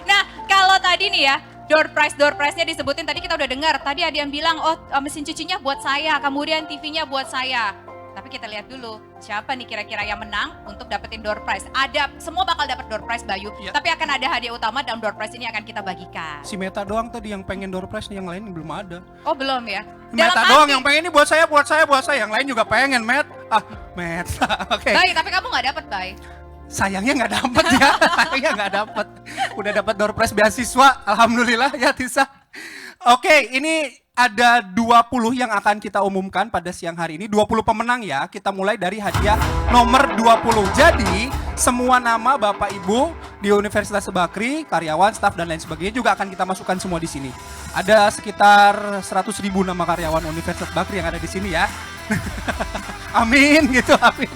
Nah kalau tadi nih ya, door prize-nya disebutin tadi kita udah dengar. Tadi ada yang bilang, oh mesin cucinya buat saya, kemudian TV-nya buat saya. Tapi kita lihat dulu, siapa nih kira-kira yang menang untuk dapetin door prize. Ada, semua bakal dapet door prize Bayu. Ya. Tapi akan ada hadiah utama dan door prize ini akan kita bagikan. Si Meta doang tadi yang pengen door prize nih, yang lain belum ada. Oh belum ya? Meta doang yang pengen ini buat saya. Yang lain juga pengen, Met. Oke. Baik, tapi kamu nggak dapet, Bay. Sayangnya nggak dapet ya, Udah dapat door prize beasiswa, alhamdulillah ya Tisa. Oke, ini ada 20 yang akan kita umumkan pada siang hari ini. 20 pemenang ya, kita mulai dari hadiah nomor 20. Jadi, semua nama Bapak Ibu di Universitas Bakri, karyawan, staf dan lain sebagainya juga akan kita masukkan semua di sini. Ada sekitar 100.000 nama karyawan Universitas Bakri yang ada di sini ya. Amin gitu, amin.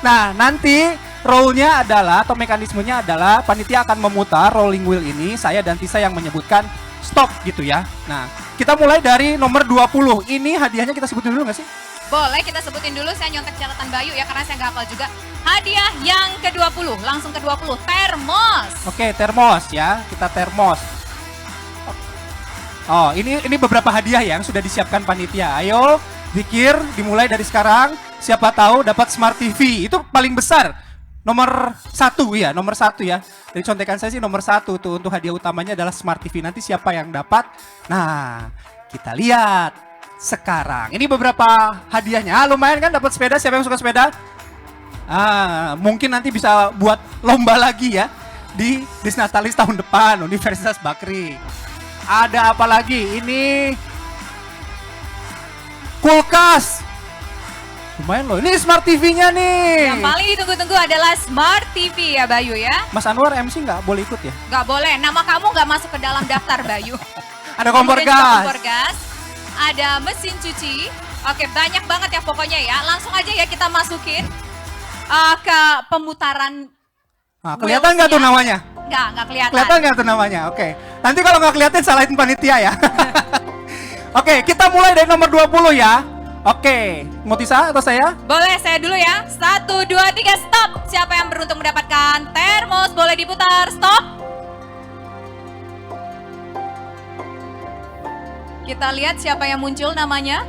Nah, nanti role-nya adalah atau mekanismenya adalah panitia akan memutar rolling wheel ini, saya dan Tisa yang menyebutkan stop gitu ya. Nah, kita mulai dari nomor 20. Ini hadiahnya kita sebutin dulu nggak sih? Boleh kita sebutin dulu, saya nyontek catatan Bayu ya karena saya nggak hafal juga. Hadiah yang ke-20, langsung ke-20, termos. Oke, termos ya, kita termos. Oh, ini beberapa hadiah yang sudah disiapkan panitia. Ayo, zikir dimulai dari sekarang. Siapa tahu dapat Smart TV, itu paling besar. Nomor 1 ya, nomor 1 ya. Dari contekan saya sih nomor 1 tuh untuk hadiah utamanya adalah Smart TV. Nanti siapa yang dapat? Nah, kita lihat sekarang. Ini beberapa hadiahnya. Lumayan kan dapat sepeda, siapa yang suka sepeda? Mungkin nanti bisa buat lomba lagi ya di Disnatalis tahun depan Universitas Bakri. Ada apa lagi? Ini kulkas. Lumayan loh, ini Smart TV-nya nih. Yang paling ditunggu-tunggu adalah Smart TV ya Bayu ya. Mas Anwar MC nggak boleh ikut ya? Nggak boleh, nama kamu nggak masuk ke dalam daftar Bayu. Ada kompor Kemudian juga gas. kompor gas, ada mesin cuci. Oke, banyak banget ya pokoknya ya. Langsung aja ya kita masukin ke pemutaran. Nah, kelihatan nggak tuh namanya? Nggak kelihatan. Kelihatan nggak tuh namanya? Oke. Nanti kalau nggak kelihatan salahin panitia ya. Oke, kita mulai dari nomor 20 ya. Oke, mau Tisa atau saya? Boleh, saya dulu ya. 1, 2, 3, stop. Siapa yang beruntung mendapatkan termos? Boleh diputar, stop. Kita lihat siapa yang muncul namanya.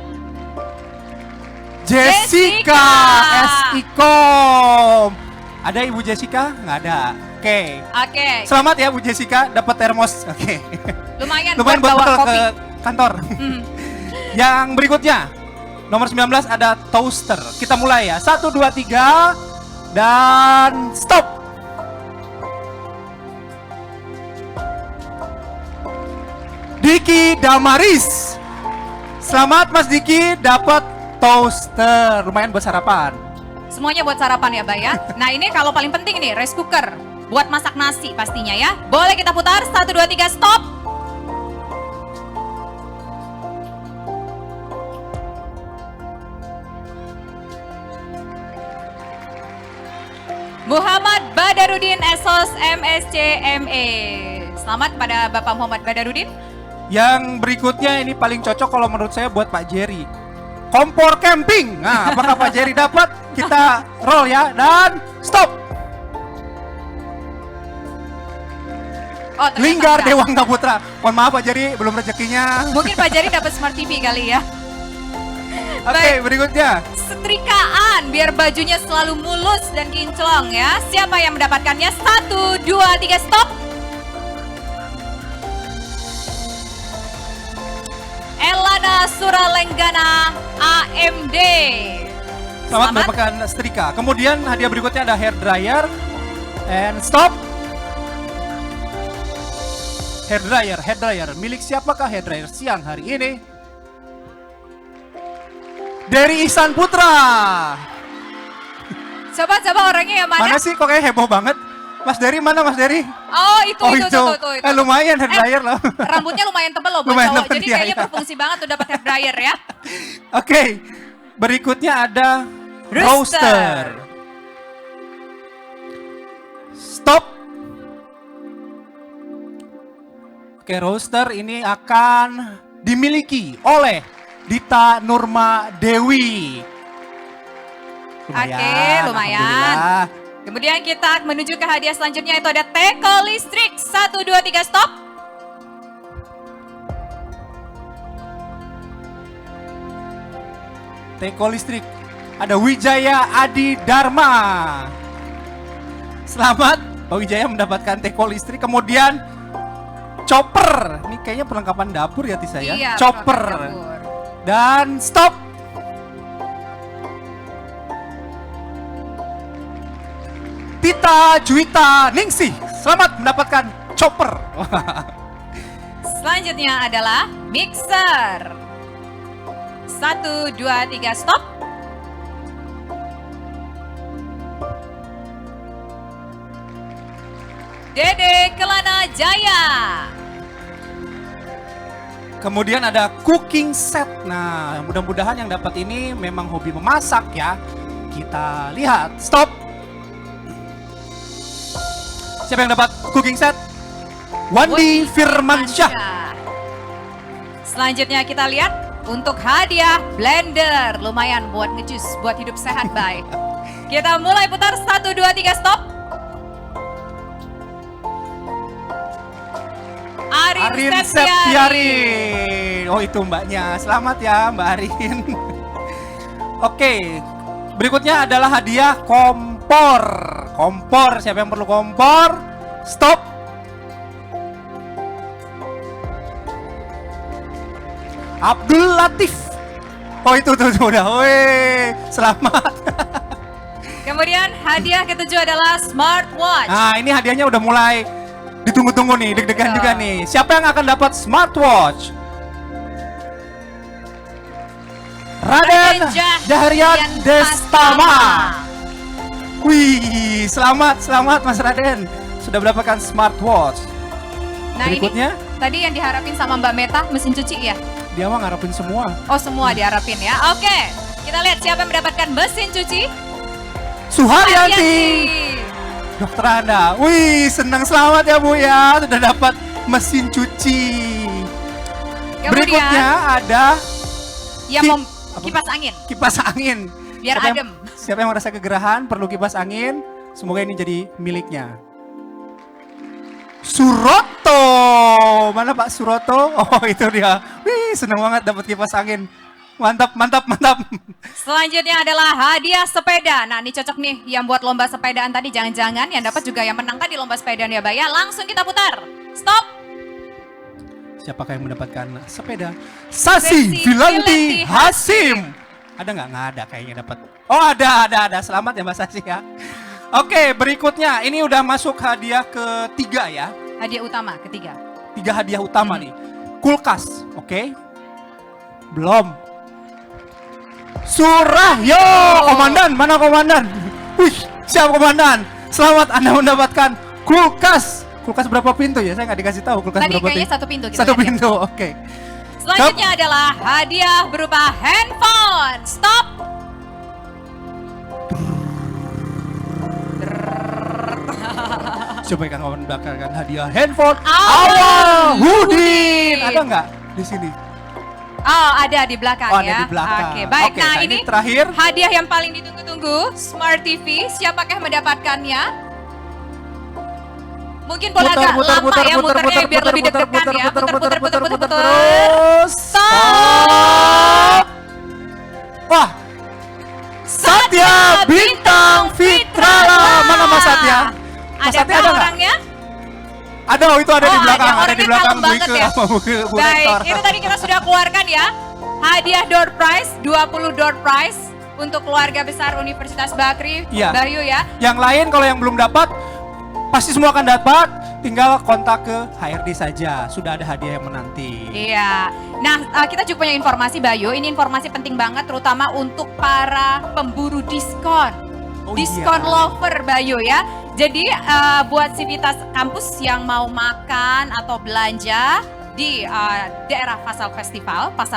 Jessica SK Ikom. Ada Ibu Jessica? Nggak ada. Oke. Oke. Selamat ya Bu Jessica, dapat termos. Oke. Lumayan, Lumayan buat buat bawa bekal kopi. ke kantor. Yang berikutnya, nomor 19 ada toaster. Kita mulai ya. 1, 2, 3, dan stop. Diki Damaris. Selamat Mas Diki, dapat toaster. Lumayan buat sarapan. Semuanya buat sarapan ya, Bay ya. Nah, ini kalau paling penting nih, rice cooker. Buat masak nasi pastinya ya. Boleh kita putar, 1, 2, 3, stop. Muhammad Badarudin Esos MSc ME. Selamat kepada Bapak Muhammad Badarudin. Yang berikutnya ini paling cocok kalau menurut saya buat Pak Jerry. Kompor camping. Nah, apakah Pak Jerry dapat? Kita roll ya, dan stop. Oh, ternyata Linggar enggak. Dewangga Putra. Mohon maaf Pak Jerry, belum rezekinya. Mungkin Pak Jerry dapat smart TV kali ya. Oke, berikutnya. Setrikaan biar bajunya selalu mulus dan kinclong ya. Siapa yang mendapatkannya? 1, 2, 3, stop. Elana Suralenggana AMD. Selamat mendapatkan setrika. Kemudian hadiah berikutnya ada hair dryer. And stop. Hair dryer. Milik siapakah hair dryer siang hari ini? Dari Ihsan Putra. Coba orangnya yang mana? Mana sih kok kayak heboh banget? Mas Dery mana Mas Dery? Oh itu. Lumayan hair dryer loh. Rambutnya lumayan tebal loh buat Lumayan cowok. tebal, Jadi iya, kayaknya iya. berfungsi banget tuh dapat hair dryer ya. Oke, berikutnya ada roaster. Stop. Oke, roaster ini akan dimiliki oleh Dita Nurma Dewi. Oke, lumayan. Alhamdulillah. Kemudian kita menuju ke hadiah selanjutnya itu ada teko listrik. 1, 2, 3, stop. Teko listrik. Ada Wijaya Adi Dharma. Selamat, Pak Wijaya mendapatkan teko listrik. Kemudian chopper. Ini kayaknya perlengkapan dapur ya Tisa ya. Iya, Chopper. perlengkapan dapur. Dan stop. Tita Juwita Ningsih. Selamat mendapatkan chopper. Selanjutnya adalah mixer. 1, 2, 3, stop. Dede Kelana Jaya. Kemudian ada cooking set. Nah, mudah-mudahan yang dapat ini memang hobi memasak ya. Kita lihat. Stop. Siapa yang dapat cooking set? Wandi Firmansyah. Selanjutnya kita lihat untuk hadiah blender. Lumayan buat ngejus, buat hidup sehat, bye. Kita mulai putar 1, 2, 3, stop. Arin Septiari. Oh itu mbaknya. Selamat ya Mbak Arin. Oke. Berikutnya adalah hadiah kompor. Kompor. Siapa yang perlu kompor? Stop. Abdul Latif. Oh itu tuh udah. Woi, selamat. Kemudian hadiah ketujuh adalah smartwatch. Nah ini hadiahnya udah mulai ditunggu-tunggu nih, deg-degan juga nih. Siapa yang akan dapat smartwatch? Raden Jahrian Destama. Wih, selamat Mas Raden. Sudah mendapatkan smartwatch. Nah Berikutnya, ini tadi yang diharapin sama Mbak Meta, mesin cuci ya? dia mah ngarepin semua. Oh semua diharapin ya, oke. Kita lihat siapa yang mendapatkan mesin cuci. Suharyanti. Dokter Anda. Wih, senang, selamat ya Bu ya. Sudah dapat mesin cuci. Kemudian, berikutnya ada yang kipas angin. Kipas angin. Biar siapa adem. Siapa yang merasa kegerahan perlu kipas angin, semoga ini jadi miliknya. Suroto. Mana Pak Suroto? Oh itu dia. Wih, senang banget dapat kipas angin. Mantap, mantap, mantap. Selanjutnya adalah hadiah sepeda. Nah, ini cocok nih yang buat lomba sepedaan tadi. Jangan-jangan yang dapat juga yang menang tadi lomba sepedaan ya, Bay. Langsung kita putar. Stop. Siapakah yang mendapatkan sepeda? Sasi Filanti Hasim. Ada nggak? Nggak ada kayaknya dapat. Oh ada. Selamat ya Mbak Sasi ya. Oke, berikutnya ini udah masuk hadiah ketiga ya. Hadiah utama ketiga. 3 hadiah utama nih. Kulkas, oke. Belum. Surahyo, komandan, mana komandan? Wih, siap komandan. Selamat Anda mendapatkan kulkas. Kulkas berapa pintu ya? Saya nggak dikasih tahu kulkas Tadi berapa kayaknya pintu. 1 pintu. Gitu Satu kan, ya? pintu, oke. Selanjutnya adalah hadiah berupa handphone. Stop. Coba kan kawan mendapatkan hadiah handphone. Awal Hudin. Ada nggak di sini? Oh, ada di belakang Oh, ada ya. di belakang. Oke, baik. Oke, Nah, nah, ini ini terakhir. hadiah yang paling ditunggu-tunggu, Smart TV. Siapakah yang mendapatkannya? Mungkin boleh agak lama ya muternya biar lebih deg-degan ya. Puter. Stop. Wah. Satya Bintang Fitrala. Mana Mas Satya? Mas Ada Satya berapa nggak? orangnya? Ada, itu ada di belakang. Ada di orangnya belakang kalem banget ya. Bu Baik, Rektor. itu tadi kita sudah keluarkan ya. Hadiah door prize, 20 door prize untuk keluarga besar Universitas Bakri, Iya. Bayu ya. Yang lain kalau yang belum dapat, pasti semua akan dapat. Tinggal kontak ke HRD saja. Sudah ada hadiah yang menanti. Iya. Nah, kita juga punya informasi Bayu. Ini informasi penting banget terutama untuk para pemburu diskon. Diskon lover Bayu ya. Jadi buat Civitas kampus yang mau makan atau belanja di daerah Pasar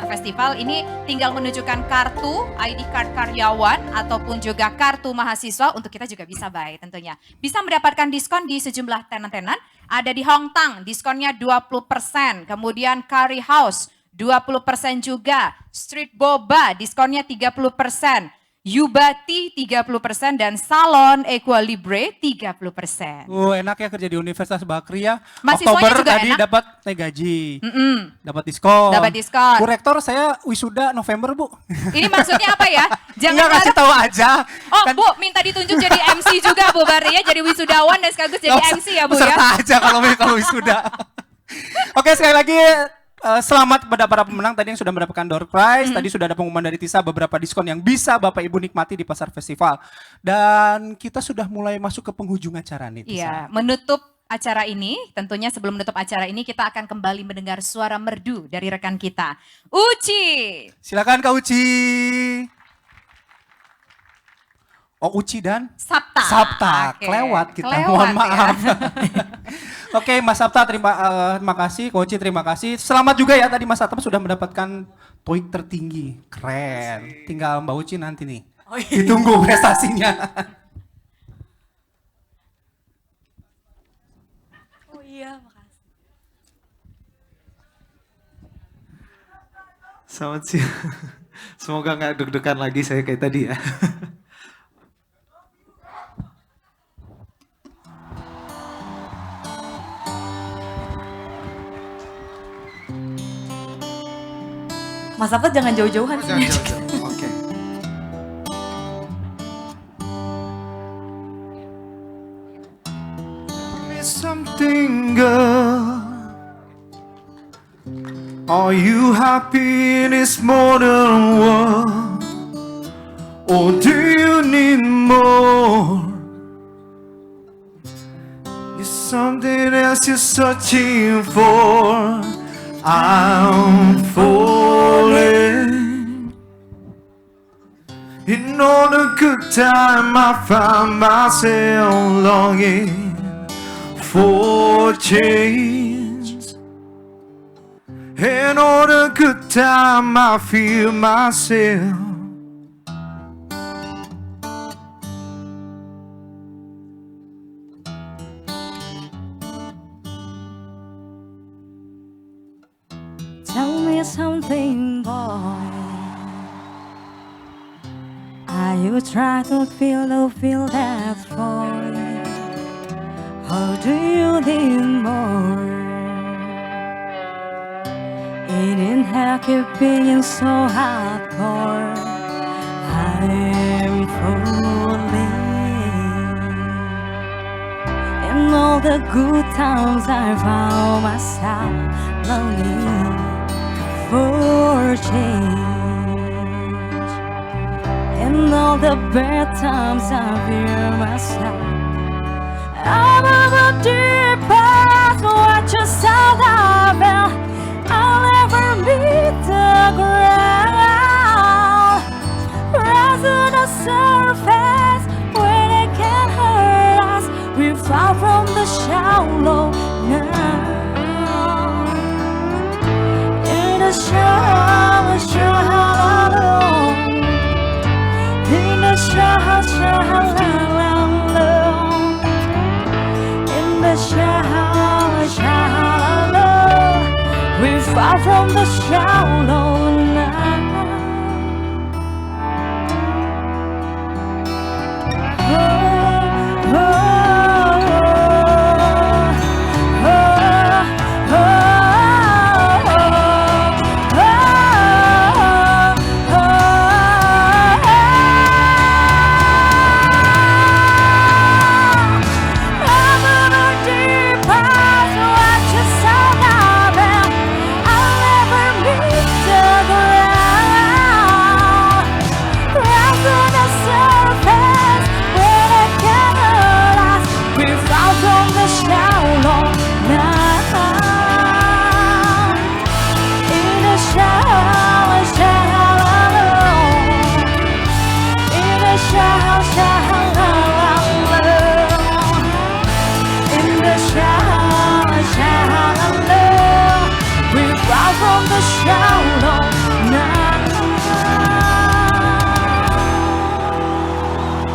Festival ini tinggal menunjukkan kartu ID card karyawan ataupun juga kartu mahasiswa untuk kita juga bisa buy tentunya. Bisa mendapatkan diskon di sejumlah tenan-tenan. Ada di Hongtang diskonnya 20%, kemudian Curry House 20% juga, Street Boba diskonnya 30%. Yubati 30% dan Salon Equilibre 30%. Enak ya kerja di Universitas Bakri ya. Mahasiswanya Oktober juga tadi enak. dapat naik gaji. Dapat diskon. Dapat diskon. Bu Rektor saya wisuda November, Bu. Ini maksudnya apa ya? Enggak, kasih tahu aja. Oh, Bu, minta ditunjuk jadi MC juga Bu Bari ya, jadi wisudawan dan sekaligus jadi MC ya Bu ya. Peserta aja kalau wisuda. Oke, sekali lagi selamat kepada para pemenang tadi yang sudah mendapatkan door prize. Tadi sudah ada pengumuman dari Tisa beberapa diskon yang bisa Bapak Ibu nikmati di Pasar Festival. Dan kita sudah mulai masuk ke penghujung acara nih Tisa. Iya, menutup acara ini, tentunya sebelum menutup acara ini kita akan kembali mendengar suara merdu dari rekan kita. Uci. Silakan Kak Uci. Oh, Uci dan Sapta. Oke, Kelewat kita, kelewat mohon ya. maaf. Oke, Mas Sapta terima kasih, Coach Uci terima kasih. Selamat juga ya tadi Mas Sapta sudah mendapatkan TOEIC tertinggi. Keren. Tinggal Mbak Uci nanti nih. Ditunggu prestasinya. Oh iya, makasih. Selamat siang. Semoga nggak deg-degan lagi saya kayak tadi ya. Mas Sapta jangan jauh-jauhan. Jangan jauh-jauh. Oke. Something girl. Are you happy in this modern world? Or do you need more? Is something else you're searching for? I'm falling. In all the good time I found myself longing for change. In all the good time I feel myself. Tell me something, boy. Are you trying to feel that void? Or do you need more? Didn't have to being so hardcore. I'm falling. In all the good times I found myself longing for change. In all the bad times I fear myself. I'm on the deep path, watch yourself out. I'll never meet the ground. Rise to the surface when it can hurt us. We fall from the shallow now. In the shallow, shallow. In the shallow, shallow. In the shallow, shallow. We fall from the shallow now. Oh,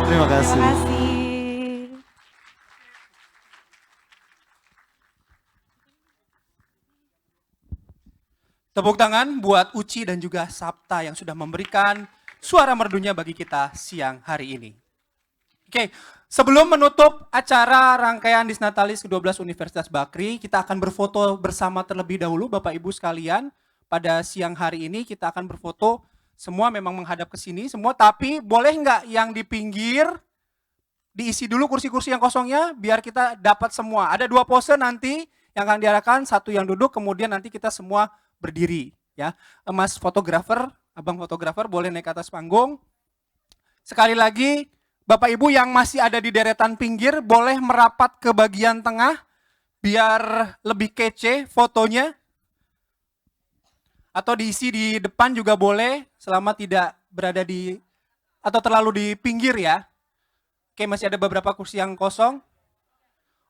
Terima kasih. Tepuk tangan buat Uci dan juga Sapta yang sudah memberikan suara merdunya bagi kita siang hari ini. Oke, sebelum menutup acara rangkaian Disnatalis ke-12 Universitas Bakri, kita akan berfoto bersama terlebih dahulu Bapak Ibu sekalian. Pada siang hari ini kita akan berfoto, semua memang menghadap ke sini semua, tapi boleh nggak yang di pinggir diisi dulu kursi-kursi yang kosongnya biar kita dapat semua. Ada 2 pose nanti yang akan diarahkan, satu yang duduk, kemudian nanti kita semua berdiri. Ya, Mas fotografer, Abang fotografer boleh naik ke atas panggung. Sekali lagi, Bapak Ibu yang masih ada di deretan pinggir boleh merapat ke bagian tengah biar lebih kece fotonya. Atau diisi di depan juga boleh selama tidak berada di atau terlalu di pinggir ya. Oke, masih ada beberapa kursi yang kosong.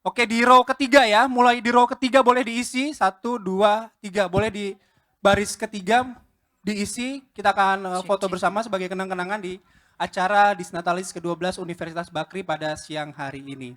Oke, di row ketiga ya, mulai di row ketiga boleh diisi, 1, 2, 3, boleh di baris ketiga diisi. Kita akan foto bersama sebagai kenang-kenangan di acara Disnatalis ke-12 Universitas Bakri pada siang hari ini.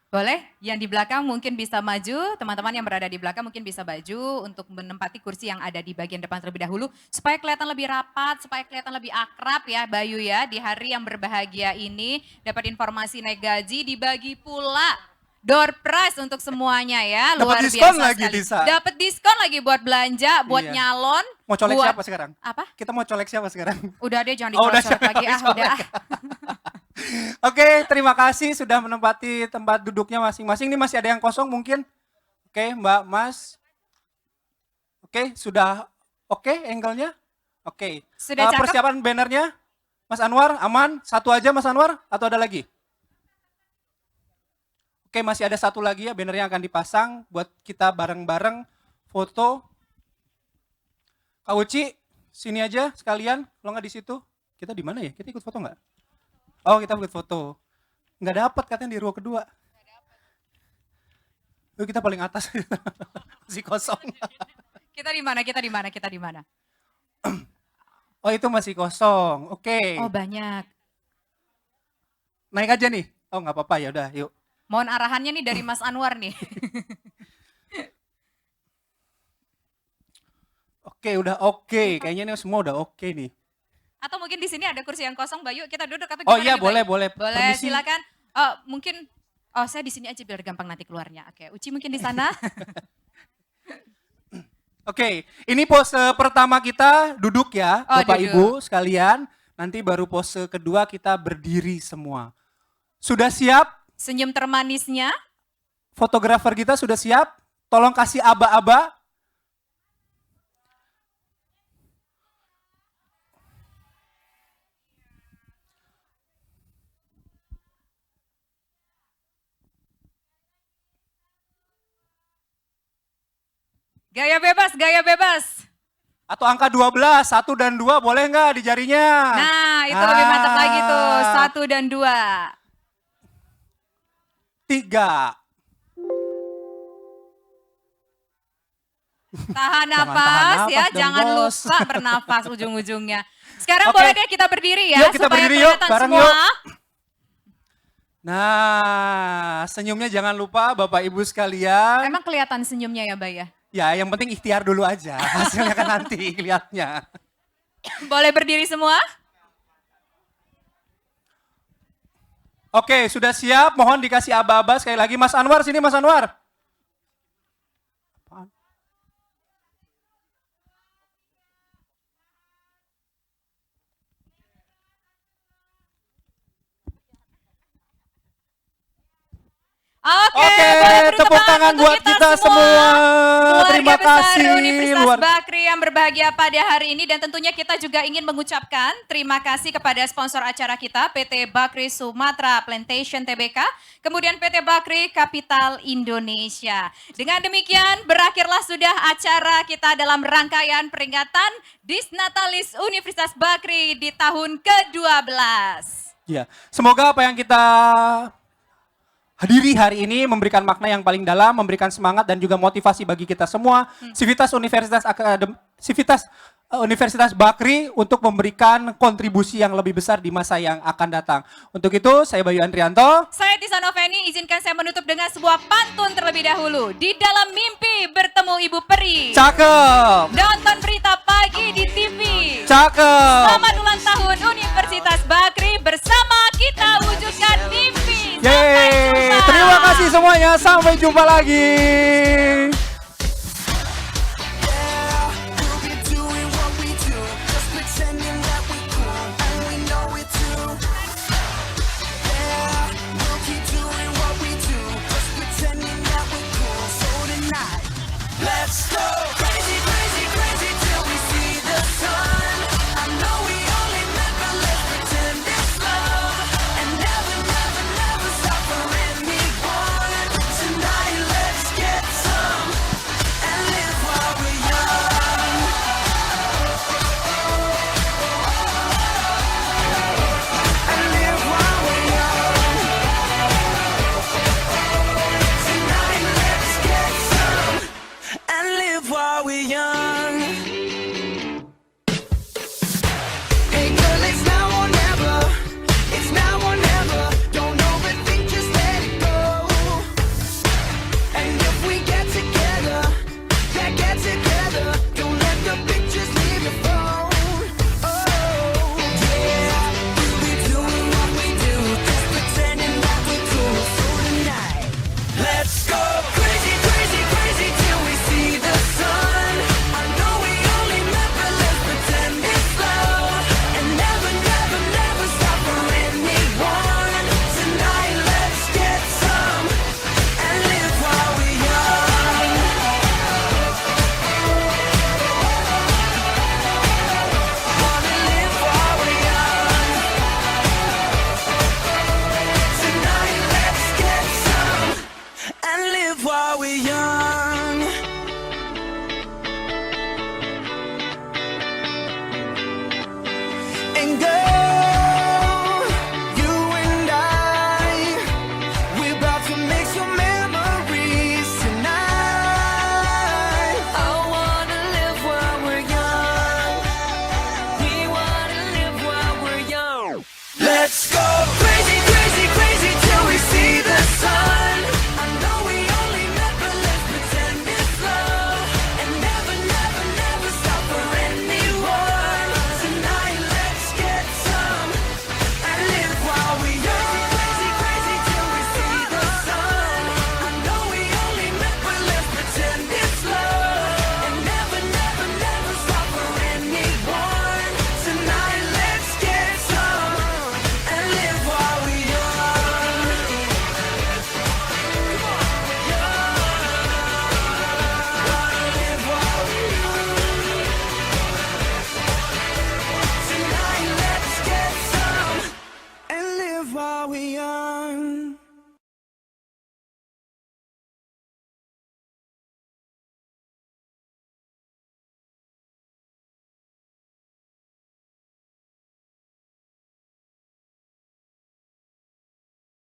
Boleh, yang di belakang mungkin bisa maju, teman-teman yang berada di belakang mungkin bisa maju untuk menempati kursi yang ada di bagian depan terlebih dahulu. Supaya kelihatan lebih rapat, supaya kelihatan lebih akrab ya Bayu ya. Di hari yang berbahagia ini dapat informasi naik gaji, dibagi pula door prize untuk semuanya ya. Luar Dapat diskon biasa lagi, sekali. Lisa. Dapat diskon lagi buat belanja, buat Iya. nyalon. Mau colek buat- siapa sekarang? Apa? Kita mau colek siapa sekarang? Udah deh jangan Oh, udah dicolek lagi ah, colek. udah. Oke, terima kasih sudah menempati tempat duduknya masing-masing. Ini masih ada yang kosong mungkin? Oke, Mbak, Mas. Oke, sudah oke angle-nya? Oke. Sudah cakep? Persiapan bannernya? Mas Anwar, aman? Satu aja Mas Anwar? Atau ada lagi? Oke, masih ada satu lagi ya banner yang akan dipasang buat kita bareng-bareng foto. Kak Uci, sini aja sekalian. Kalau nggak di situ, kita di mana ya? Kita ikut foto nggak? Oh, kita ikut foto. Nggak dapat katanya di row kedua. Yuk kita paling atas. Masih kosong. Kita di mana? Kita di mana? Kita di mana? Oh, itu masih kosong. Oke. Oh, banyak. Naik aja nih. Oh, nggak apa-apa ya udah, yuk. Mohon arahannya nih dari Mas Anwar nih. Oke, udah oke. Kayaknya ini semua udah oke nih. Atau mungkin di sini ada kursi yang kosong, Bayu, kita duduk atau Oh gimana iya, nih, boleh, Bayu? boleh. Boleh, Permisi. silakan. Mungkin saya di sini aja biar gampang nanti keluarnya. Oke, Uci mungkin di sana. Oke, ini pose pertama kita duduk ya, Oh, Bapak duduk. Ibu sekalian. Nanti baru pose kedua kita berdiri semua. Sudah siap? Senyum termanisnya. Fotografer kita sudah siap? Tolong kasih aba-aba. Gaya bebas, gaya bebas. Atau angka 12, 1 dan 2 boleh nggak di jarinya? Nah, itu lebih mantap lagi tuh. 1 dan 2. 3. Tahan Jangan napas tahan ya, nafas dong, jangan Bos. lupa bernafas ujung-ujungnya. Sekarang Oke. boleh deh kita berdiri ya, Yuk, kita supaya berdiri yuk, kelihatan bareng semua. yuk. Nah, senyumnya jangan lupa Bapak Ibu sekalian. Emang kelihatan senyumnya ya, Bay ya? Ya, yang penting ikhtiar dulu aja. Hasilnya kan nanti lihatnya. Boleh berdiri semua? Oke, sudah siap. Mohon dikasih aba-aba sekali lagi. Mas Anwar, sini Mas Anwar. Oke, Oke, boleh beri tepuk tangan untuk buat kita semua. Terima Keluarga besar kasih. Universitas Luar Bakri yang berbahagia pada hari ini, dan tentunya kita juga ingin mengucapkan terima kasih kepada sponsor acara kita, PT Bakri Sumatera Plantation Tbk, kemudian PT Bakri Capital Indonesia. Dengan demikian berakhirlah sudah acara kita dalam rangkaian peringatan Disnatalis Universitas Bakri di tahun ke-12. Ya, semoga apa yang kita hadiri hari ini memberikan makna yang paling dalam, memberikan semangat dan juga motivasi bagi kita semua, Civitas Universitas Bakri untuk memberikan kontribusi yang lebih besar di masa yang akan datang. Untuk itu, saya Bayu Andrianto. Saya Tisa Noveni, izinkan saya menutup dengan sebuah pantun terlebih dahulu. Di dalam mimpi bertemu Ibu Peri. Cakep. Nonton berita pagi di TV. Cakep. Selamat ulang tahun Universitas Bakri, bersama kita wujudkan mimpi. Yeay, terima kasih semuanya. Sampai jumpa lagi. Let's go crazy, crazy, crazy till we see the sun. I know we only met, but let's pretend it's love and never, never, never stop for anyone. Tonight, let's get some. we young.